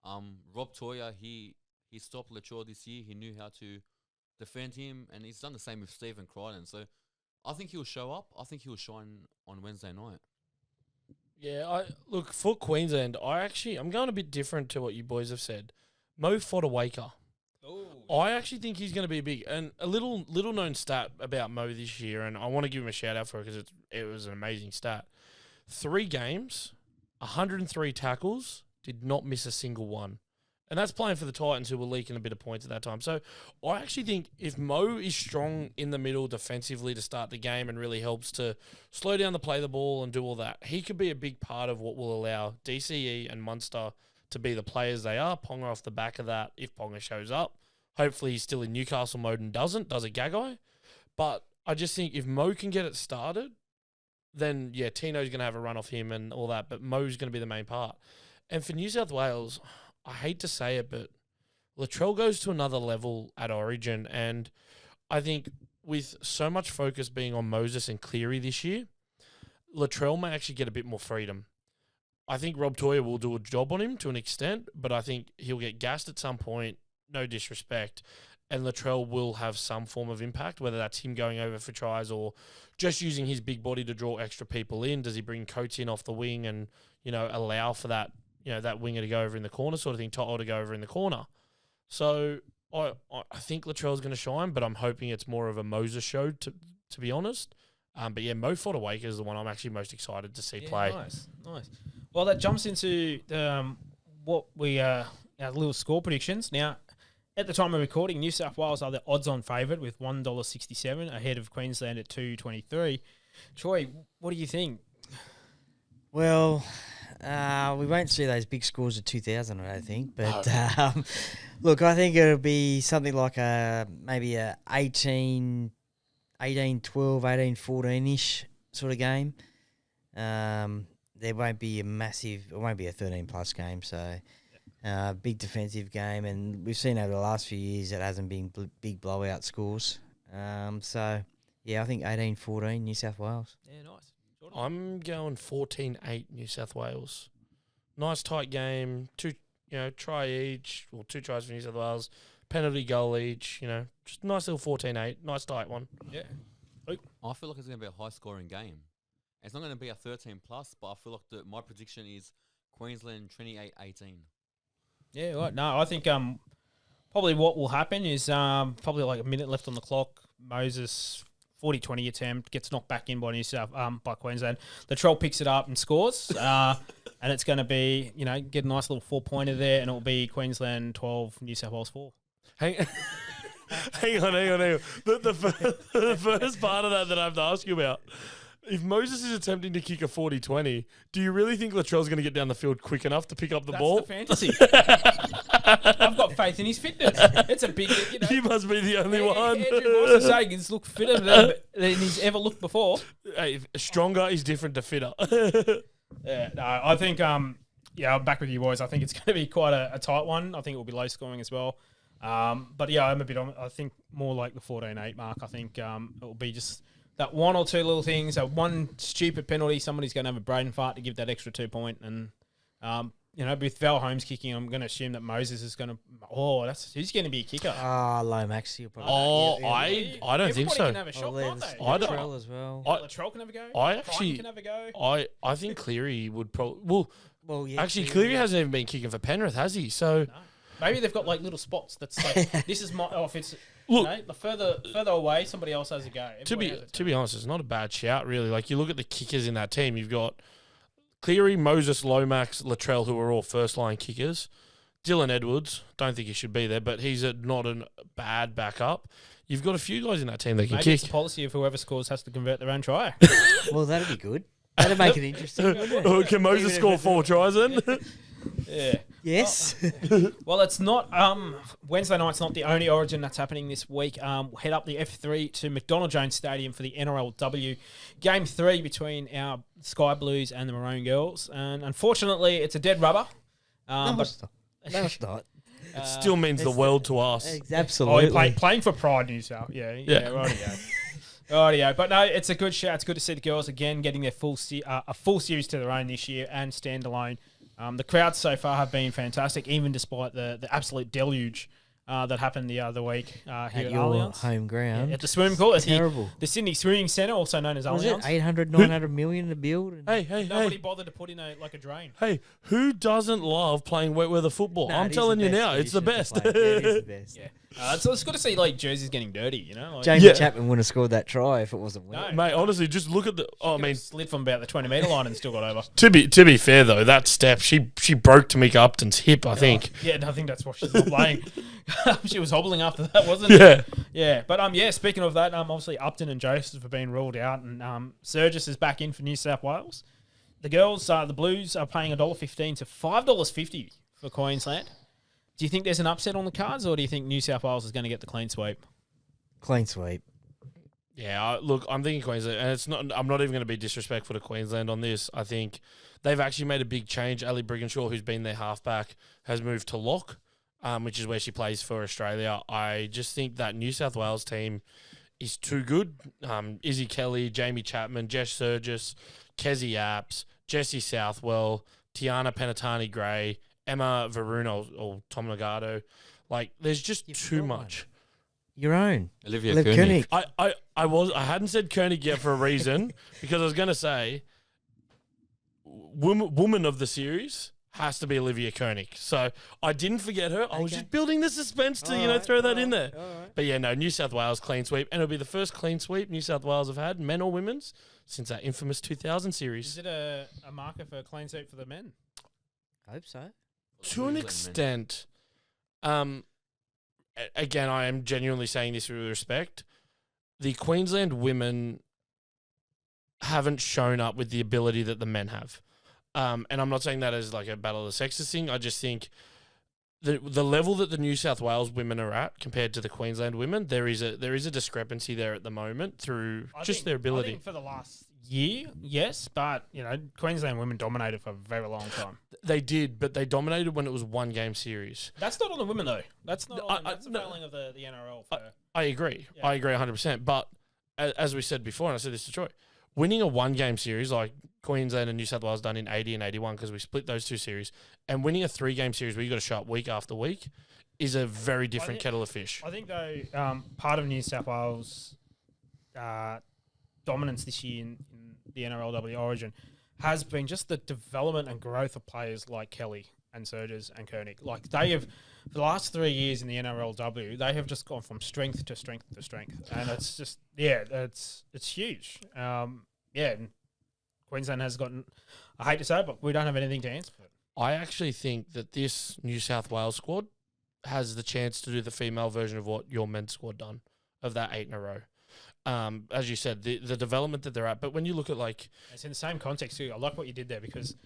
Rob Toya, he stopped Latrell this year. He knew how to defend him, and he's done the same with Stephen Crichton. So I think he'll show up. I think he'll shine on Wednesday night. Yeah, look, for Queensland, I'm going a bit different to what you boys have said. Mo Fodawaker. I actually think he's going to be big. And a little known stat about Mo this year, and I want to give him a shout out for it because it was an amazing stat. 3 games, 103 tackles, did not miss a single one. And that's playing for the Titans, who were leaking a bit of points at that time. So I actually think if Mo is strong in the middle defensively to start the game and really helps to slow down the play of the ball and do all that, he could be a big part of what will allow DCE and Munster to be the players they are. Ponga off the back of that, if Ponga shows up. Hopefully he's still in Newcastle mode and does a Gagai. But I just think if Mo can get it started, then, yeah, Tino's going to have a run off him and all that, but Mo's going to be the main part. And for New South Wales, I hate to say it, but Latrell goes to another level at Origin, and I think with so much focus being on Moses and Cleary this year, Latrell may actually get a bit more freedom. I think Rob Toya will do a job on him to an extent, but I think he'll get gassed at some point, no disrespect, and Latrell will have some form of impact, whether that's him going over for tries or just using his big body to draw extra people in. Does he bring Coates in off the wing and, allow for that, that winger to go over in the corner sort of thing, Toto to go over in the corner? So I think Latrell's going to shine, but I'm hoping it's more of a Moses show, to be honest. But yeah, Mo Fodawaker is the one I'm actually most excited to see play. Nice. Well, that jumps into what we our little score predictions. Now, at the time of recording, New South Wales are the odds-on favourite with $1.67 ahead of Queensland at $2.23. Troy, what do you think? Well, we won't see those big scores of 2,000, I don't think. But look, I think it'll be something like maybe a 18-12, 18-14-ish sort of game. There won't be a 13-plus game, so big defensive game. And we've seen over the last few years it hasn't been big blowout scores. So, yeah, I think 18-14 New South Wales. Yeah, nice. Jordan? I'm going 14-8 New South Wales. Nice tight game. 2 tries for New South Wales. Penalty goal each. Just nice little 14-8. Nice tight one. Yeah. I feel like it's going to be a high-scoring game. It's not going to be a 13-plus, but I feel like my prediction is Queensland 28-18. Yeah, right. No, I think probably what will happen is probably like a minute left on the clock. Moses 40-20 attempt gets knocked back in by by Queensland. Latrell picks it up and scores, and it's going to be get a nice little 4-pointer there, and it will be Queensland 12, New South Wales 4. Hang on. The first part of that I have to ask you about. If Moses is attempting to kick a 40-20, do you really think Latrell's going to get down the field quick enough to pick up the ball? That's the fantasy. I've got faith in his fitness. It's a big, You must be the only one. Andrew Moss is saying he's looked fitter than he's ever looked before. Hey, stronger is different to fitter. Yeah, no, I think, I'm back with you boys. I think it's going to be quite a tight one. I think it will be low scoring as well. But yeah, I'm a bit on, I think more like the 14-8 mark. I think it will be just that one or two little things, one stupid penalty, somebody's going to have a brain fart to give that extra 2 point. And, with Val Holmes kicking, I'm going to assume that Moses is going to, he's going to be a kicker. Lomax, you'll probably. I don't think so. Everybody can have a shot, can't they? Latrell as well. Latrell can have a go. Crichton can have a go. I think Cleary would probably, well, yeah, actually Cleary hasn't even been kicking for Penrith, has he? So no. Maybe they've got like little spots that's like, this is my, if it's, the further away, somebody else has a go. To be honest, it's not a bad shout, really. Like, you look at the kickers in that team, you've got Cleary, Moses, Lomax, Latrell, who are all first-line kickers. Dylan Edwards, don't think he should be there, but he's not a bad backup. You've got a few guys in that team that can Maybe kick. It's the policy of whoever scores has to convert their own try. Well, that'd be good. That'd make it interesting, wouldn't it? Can Moses score 4 tries then? Yeah. Yes. Well, it's not Wednesday night's not the only Origin that's happening this week. We'll head up the F3 to McDonald Jones Stadium for the NRLW Game 3 between our Sky Blues and the Maroon Girls. And unfortunately, it's a dead rubber. No, it's not. It still means the it's- world to us. Absolutely. Playing for pride, New South. Yeah, rightio. But no, it's a good shout. It's good to see the girls again getting their a full series to their own this year and standalone. The crowds so far have been fantastic, even despite the absolute deluge that happened the other week here at at your Allianz. home ground. At the swimming pool. At Terrible. The Sydney Swimming Centre, also known as Was it Allianz. 800, 900 million to build? And Hey, Nobody bothered to put in a drain. Hey, who doesn't love playing wet weather football? No, I'm it is telling the you best now, it's the conditions best. to play. Yeah, it is the best. Yeah. It's good to see jerseys getting dirty, you know? Like, Jamie Yeah. Chapman wouldn't have scored that try if it wasn't wet. No. Mate, honestly, just look at the. Oh, I mean, slid from about the 20-metre line and still got over. to be fair though, that step she broke Tamika Upton's hip, I think. Yeah, I think that's why she's not playing. She was hobbling after that, wasn't Yeah. it? Yeah. But speaking of that, obviously Upton and Joseph have been ruled out, and Surgis is back in for New South Wales. The girls, the Blues, are paying $1.15 to $5.50 for Queensland. Do you think there's an upset on the cards, or do you think New South Wales is going to get the clean sweep? Clean sweep. Yeah, look, I'm thinking Queensland, and it's not. I'm not even going to be disrespectful to Queensland on this. I think they've actually made a big change. Ali Brigginshaw, who's been their halfback, has moved to lock, which is where she plays for Australia. I just think that New South Wales team is too good. Izzy Kelly, Jamie Chapman, Jess Surgis, Kezi Apps, Jessie Southwell, Tiana Penatani Gray, Emma Varun or Tom Nagato. Like, there's just too much. Your own. Olivia Liv Koenig. Koenig. I hadn't said Koenig yet for a reason because I was going to say woman of the series has to be Olivia Koenig. So I didn't forget her. I was just building the suspense to, throw that in there. But yeah, no, New South Wales clean sweep. And it'll be the first clean sweep New South Wales have had, men or women's, since that infamous 2000 series. Is it a marker for a clean sweep for the men? I hope so. To an extent, again, I am genuinely saying this with respect. The Queensland women haven't shown up with the ability that the men have. And I'm not saying that as like a battle of the sexes thing. I just think the level that the New South Wales women are at compared to the Queensland women, there is a discrepancy there at the moment through their ability. I think for the last year, yes, but Queensland women dominated for a very long time. They did, but they dominated when it was one game series. That's not on the women though. That's not. That's a failing of the NRL. I agree. Yeah. I agree 100%. But as we said before, and I said this to Troy, winning a one-game series like Queensland and New South Wales done in 80 and 81 because we split those two series, and winning a three-game series where you got to show up week after week is a very different kettle of fish. I think though, part of New South Wales' dominance this year in the NRLW Origin has been just the development and growth of players like Kelly and Surges and Koenig. Like they have, for the last 3 years in the NRLW, they have just gone from strength to strength to strength, and it's just it's huge. And Queensland has gotten. I hate to say it, but we don't have anything to answer for it. I actually think that this New South Wales squad has the chance to do the female version of what your men's squad done, of that 8 in a row. As you said, the development that they're at. But when you look at it's in the same context too. I like what you did there because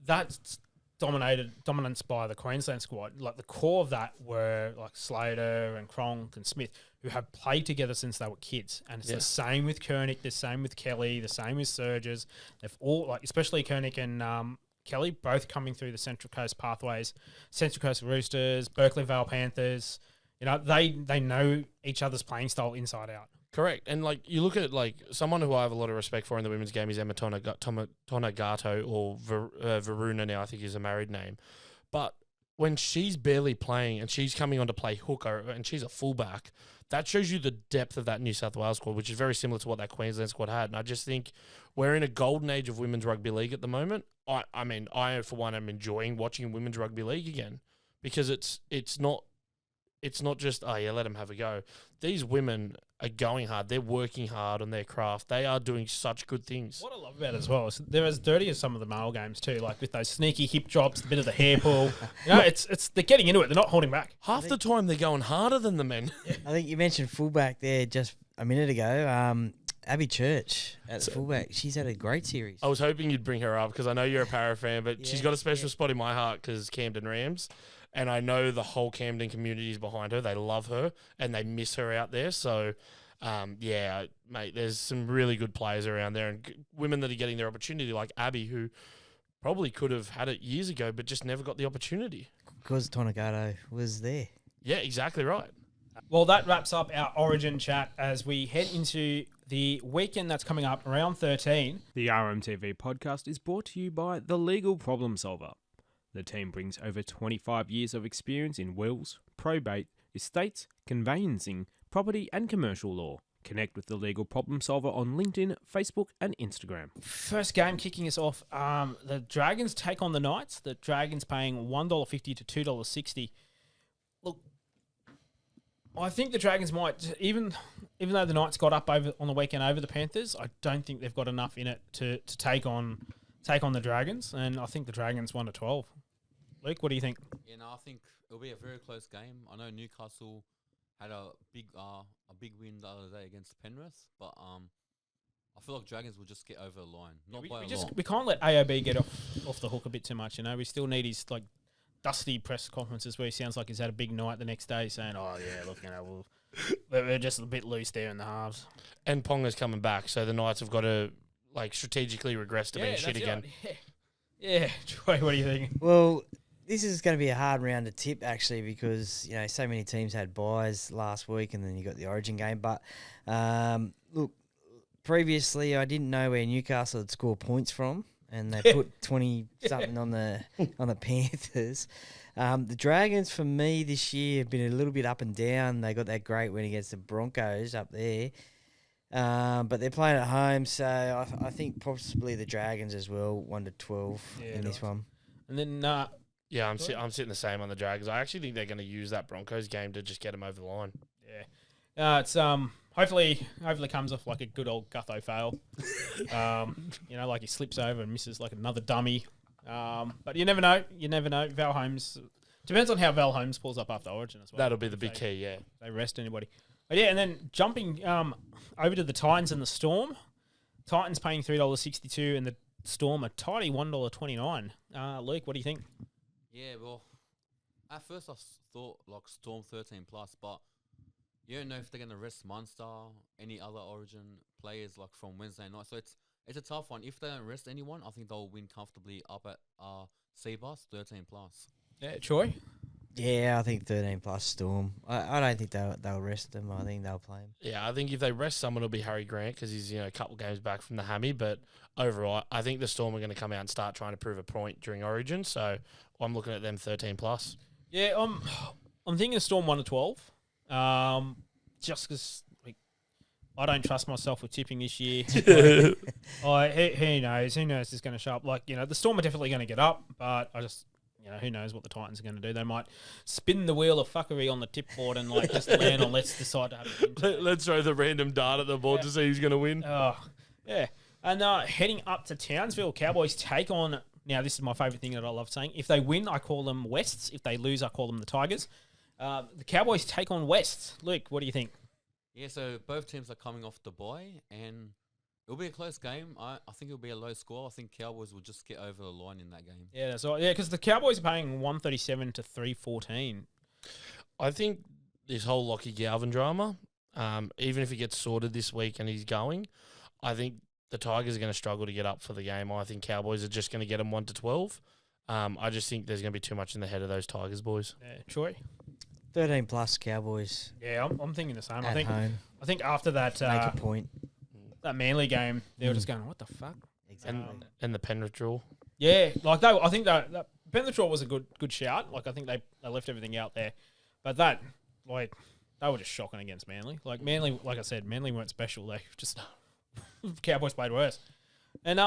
that's dominance by the Queensland squad. Like the core of that were like Slater and Cronk and Smith, who have played together since they were kids. And it's the same with Koenig, the same with Kelly, the same with Surges. They've all especially Koenig and Kelly, both coming through the Central Coast pathways, Central Coast Roosters, Berkeley Vale Panthers. They know each other's playing style inside out. correct. And you look at someone who I have a lot of respect for in the women's game is Emma Tonagato or Varuna now, I think is a married name. But when she's barely playing and she's coming on to play hooker and she's a fullback, that shows you the depth of that New South Wales squad, which is very similar to what that Queensland squad had. And I just think we're in a golden age of women's rugby league at the moment. I for one am enjoying watching women's rugby league again because it's not just, let them have a go. These women are going hard. They're working hard on their craft. They are doing such good things. What I love about it as well is they're as dirty as some of the male games too, like with those sneaky hip drops, a bit of the hair pull. It's they're getting into it. They're not holding back. Half the time they're going harder than the men. I think you mentioned fullback there just a minute ago. Abby Church at the fullback. She's had a great series. I was hoping you'd bring her up because I know you're a Parra fan, but she's got a special spot in my heart because Camden Rams. And I know the whole Camden community is behind her. They love her and they miss her out there. So, mate, there's some really good players around there and women that are getting their opportunity like Abby, who probably could have had it years ago, but just never got the opportunity. Because Tonegata was there. Yeah, exactly right. Well, that wraps up our Origin chat as we head into the weekend that's coming up, round 13. The RMTV podcast is brought to you by The Legal Problem Solver. The team brings over 25 years of experience in wills, probate, estates, conveyancing, property and commercial law. Connect with The Legal Problem Solver on LinkedIn, Facebook and Instagram. First game kicking us off, the Dragons take on the Knights. The Dragons paying $1.50 to $2.60. Look, I think the Dragons might, even though the Knights got up over on the weekend over the Panthers, I don't think they've got enough in it to take on the Dragons, and I think the Dragons 1-12. Luke, what do you think? Yeah, no, I think it'll be a very close game. I know Newcastle had a big win the other day against Penrith, but I feel like Dragons will just get over the line. Not by a lot. We can't let AOB get off the hook a bit too much, you know. We still need his like dusty press conferences where he sounds like he's had a big night the next day, saying, "Oh yeah, look, you know, we're just a bit loose there in the halves." And Ponga's coming back, so the Knights have got to like strategically regress to being shit again. Right. Yeah, Troy, what do you think? Well, this is going to be a hard round to tip, actually, because, you know, so many teams had buys last week and then you got the Origin game. But, look, previously I didn't know where Newcastle had scored points from, and they put 20-something on the Panthers. The Dragons, for me, this year have been a little bit up and down. They got that great win against the Broncos up there. But they're playing at home, so I think possibly the Dragons as well, 1-12 in this one. And then, yeah, I'm sitting the same on the Dragons. I actually think they're going to use that Broncos game to just get them over the line. Yeah, it's hopefully comes off like a good old Gutho fail. You know, like he slips over and misses like another dummy. But you never know. Val Holmes depends on how Val Holmes pulls up after Origin as well. That'll be the big key. Yeah, they rest anybody. But yeah, and then jumping over to the Titans and the Storm. Titans paying $3.62 and the Storm a tidy $1.29. Luke, what do you think? Yeah, well, at first I thought like Storm 13+, but you don't know if they're going to rest Munster, any other Origin players like from Wednesday night. So it's a tough one. If they don't rest anyone, I think they'll win comfortably up at C-Bus 13+. Yeah, Troy? Yeah, I think 13+ Storm. I don't think they'll rest them. I think they'll play him. Yeah, I think if they rest someone, it'll be Harry Grant because he's a couple games back from the hammy. But overall, I think the Storm are going to come out and start trying to prove a point during Origin. So I'm looking at them 13+. Yeah, I'm thinking Storm 1-12. Just because I don't trust myself with tipping this year. Who knows? Who knows is going to show up? Like, the Storm are definitely going to get up, but I just... who knows what the Titans are going to do? They might spin the wheel of fuckery on the tip board and just land on let's decide to have a win. Let's throw the random dart at the board to see who's going to win. Oh, yeah. And heading up to Townsville, Cowboys take on... Now, this is my favourite thing that I love saying. If they win, I call them Wests. If they lose, I call them the Tigers. The Cowboys take on Wests. Luke, what do you think? Yeah, so both teams are coming off the bye, and it'll be a close game. I think it'll be a low score. I think Cowboys will just get over the line in that game. Yeah, that's right. Yeah, because the Cowboys are paying $1.37 to $3.14. I think this whole Lockie Galvin drama, even if he gets sorted this week and he's going, I think the Tigers are going to struggle to get up for the game. I think Cowboys are just going to get them 1-12. I just think there's going to be too much in the head of those Tigers boys. Yeah, Troy? 13+ Cowboys. Yeah, I'm thinking the same. At home. I think after that... Make a point. That Manly game, they were just going, what the fuck? Exactly. And the Penrith draw. Yeah, I think that Penrith draw was a good shout. Like, I think they left everything out there. But they were just shocking against Manly. Like, Manly, like I said, Manly weren't special. They just... Cowboys played worse. And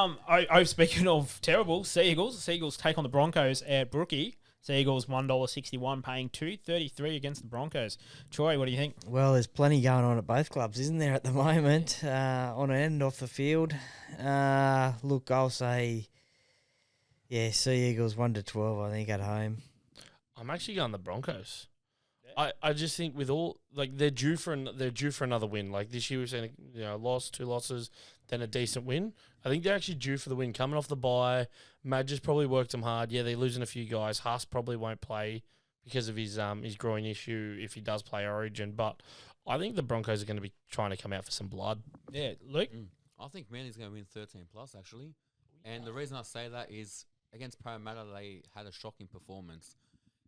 speaking of terrible, Seagulls take on the Broncos at Brookie. Seagulls $1.61, paying $2.33 against the Broncos. Troy, what do you think? Well, there's plenty going on at both clubs, isn't there, at the moment? On and off the field. Look, I'll say, yeah, Seagulls 1-12, I think, at home. I'm actually going the Broncos. I just think with all they're due for another win. Like this year we've seen two losses, then a decent win. I think they're actually due for the win. Coming off the bye, Madge probably worked them hard. Yeah, they're losing a few guys. Haas probably won't play because of his groin issue if he does play Origin. But I think the Broncos are going to be trying to come out for some blood. Yeah, Luke. I think Manly's going to win 13+ actually, and the reason I say that is against Parramatta, they had a shocking performance.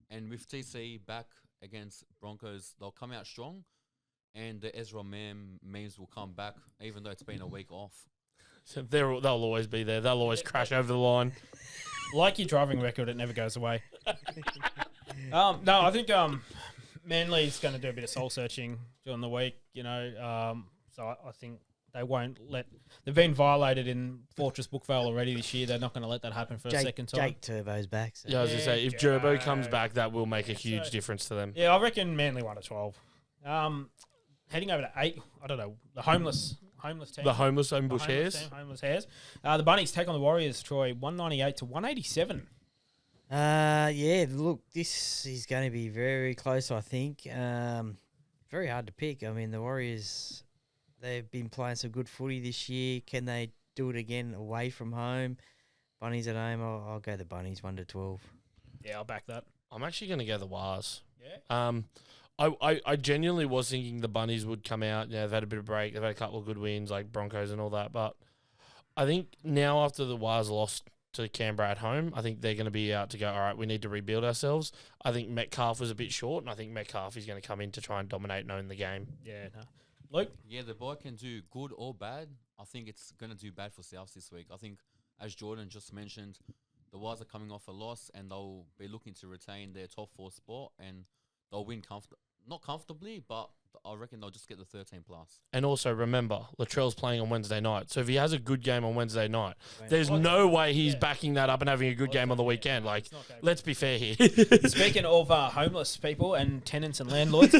And with DCE back against Broncos, they'll come out strong. And the Ezra memes will come back, even though it's been a week off. So they'll always be there. They'll always crash over the line. Like your driving record, it never goes away. No, I think Manly's going to do a bit of soul searching during the week. So I think they won't let. They've been violated in Fortress Brookvale already this year. They're not going to let that happen for a second time. Jake Turbo's back. So. Yeah, I was going to say, if Gerbo comes back, that will make a huge difference to them. Yeah, I reckon Manly 1-12. Heading over to 8, I don't know, the homeless team. The homeless Homebush Hares. Homeless Hares. The Bunnies take on the Warriors, Troy, 198 to 187. Yeah, look, this is going to be very close, I think. Very hard to pick. I mean, the Warriors, they've been playing some good footy this year. Can they do it again away from home? Bunnies at home, I'll go the Bunnies 1-12. Yeah, I'll back that. I'm actually going to go the Wars. Yeah. I genuinely was thinking the Bunnies would come out. Yeah, they've had a bit of break. They've had a couple of good wins, like Broncos and all that. But I think now after the Wars lost to Canberra at home, I think they're going to be out to go, all right, we need to rebuild ourselves. I think Metcalf was a bit short, and I think Metcalf is going to come in to try and dominate and own the game. Yeah. No. Luke? Yeah, the boy can do good or bad. I think it's going to do bad for South this week. I think, as Jordan just mentioned, the Wars are coming off a loss, and they'll be looking to retain their top 4 spot, and they'll win not comfortably, but I reckon they'll just get the 13+. And also remember, Latrell's playing on Wednesday night. So if he has a good game on Wednesday night, there's no way he's backing that up and having a good game on the weekend. Like, let's be fair here. Speaking of homeless people and tenants and landlords,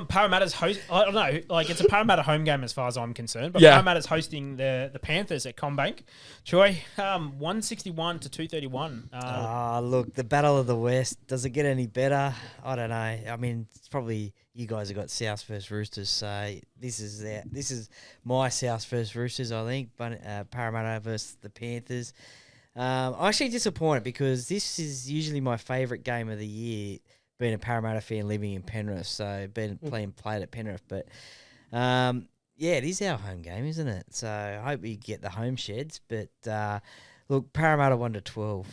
Parramatta's host. I don't know, like it's a Parramatta home game as far as I'm concerned. But Parramatta's hosting the Panthers at CommBank. Troy, 161 to 231. Look, the Battle of the West. Does it get any better? I don't know. I mean, it's probably you guys have got South versus Roosters, so this is my South versus Roosters. I think, but Parramatta versus the Panthers. I'm actually disappointed because this is usually my favourite game of the year. Being a Parramatta fan living in Penrith, so played at Penrith. But, yeah, it is our home game, isn't it? So I hope we get the home sheds. But, look, Parramatta 1-12.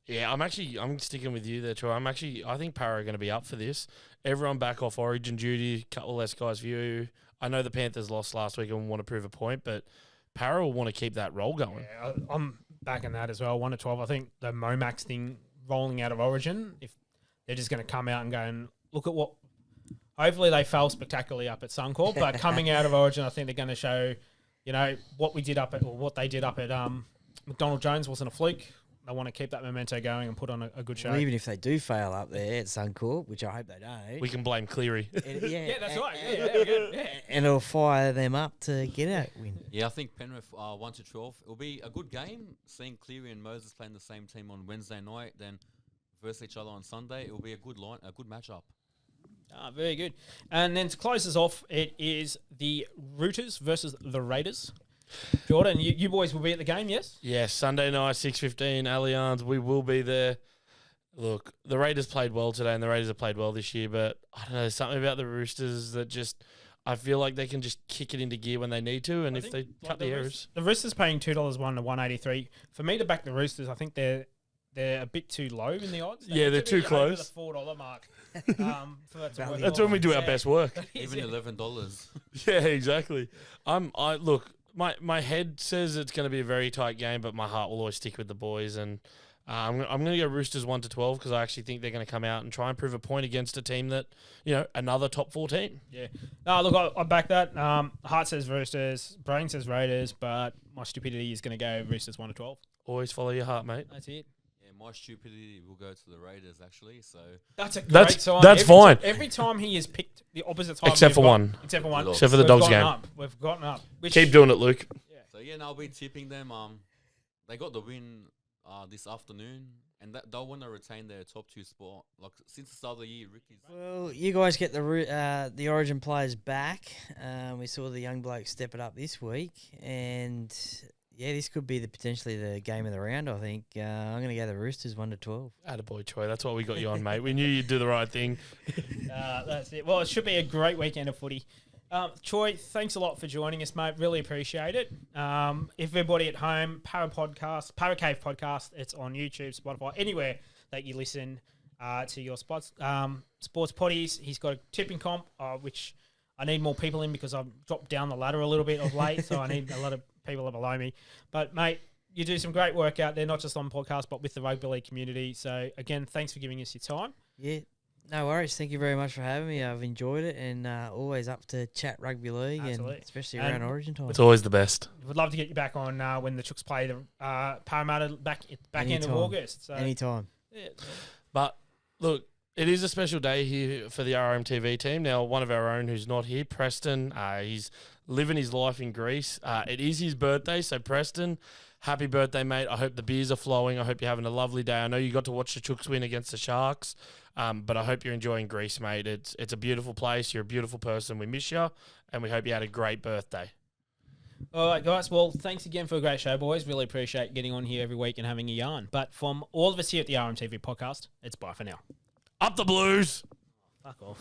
Yeah, I'm sticking with you there, Troy. I think Parra are going to be up for this. Everyone back off Origin duty, couple less guys for you. I know the Panthers lost last week and want to prove a point, but Parra will want to keep that roll going. Yeah, I'm backing that as well, 1-12. I think the Momax thing rolling out of Origin, if they're just going to come out and go and look at what. Hopefully, they fell spectacularly up at Suncorp, but coming out of Origin, I think they're going to show, what they did up at McDonald Jones wasn't a fluke. They want to keep that memento going and put on a good show. Well, even if they do fail up there at Suncorp, which I hope they don't, we can blame Cleary. Yeah, that's right. Yeah. And it'll fire them up to get a win. Yeah, I think Penrith 1-12. It'll be a good game. Seeing Cleary and Moses playing the same team on Wednesday night, then versus each other on Sunday, it will be a good matchup. Very good. And then to close us off, it is the Roosters versus the Raiders. Jordan, you boys will be at the game, yes? Yes, Sunday night, 6:15, Allianz. We will be there. Look, the Raiders played well today, and the Raiders have played well this year, but I don't know, there's something about the Roosters that just, I feel like they can just kick it into gear when they need to, and if they cut the errors. The Roosters paying $2.01 to 183. For me to back the Roosters, I think they're a bit too low in the odds. They're too close. Over the $4 mark. That's when we do our best work. Even $11. Yeah, exactly. Look, my head says it's going to be a very tight game, but my heart will always stick with the boys. And I'm going to go Roosters 1-12 because I actually think they're going to come out and try and prove a point against a team that, another top 4 team. Yeah. No, look, I back that. Heart says Roosters, brain says Raiders, but my stupidity is going to go Roosters 1-12. Always follow your heart, mate. That's it. My stupidity will go to the Raiders, actually. So that's a great sign. That's fine. Every time he has picked the opposite side, except for one. Except for one. Except for the Dogs game. We've gotten up. Keep doing it, Luke. Yeah. So I'll be tipping them. They got the win this afternoon, and they'll want to retain their top 2 spot. Like since the start of the year, Ricky's. Well, you guys get the Origin players back. We saw the young bloke step it up this week, and. Yeah, this could be potentially the game of the round, I think. I'm going to go the Roosters 1-12. Attaboy, Troy. That's what we got you on, mate. We knew you'd do the right thing. That's it. Well, it should be a great weekend of footy. Troy, thanks a lot for joining us, mate. Really appreciate it. Everybody at home, ParraCave Podcast. It's on YouTube, Spotify, anywhere that you listen to your sports potties. He's got a tipping comp, which I need more people in because I've dropped down the ladder a little bit of late, so I need a lot of people below me. But, mate, you do some great work out there, not just on podcast, but with the rugby league community. So, again, thanks for giving us your time. Yeah, no worries. Thank you very much for having me. I've enjoyed it and always up to chat rugby league, Absolutely. and especially around Origin time. It's always the best. Would love to get you back on when the Chooks play the Parramatta back end of August. So. Anytime. Yeah. But, look, it is a special day here for the RMTV team. Now, one of our own who's not here, Preston, he's living his life in Greece. It is his birthday, so Preston, happy birthday, mate. I hope the beers are flowing. I hope you're having a lovely day. I know you got to watch the Chooks win against the Sharks, but I hope you're enjoying Greece, mate. It's a beautiful place. You're a beautiful person. We miss you, and we hope you had a great birthday. All right, guys. Well, thanks again for a great show, boys. Really appreciate getting on here every week and having a yarn. But from all of us here at the RMTV podcast, it's bye for now. Up the Blues! Fuck off.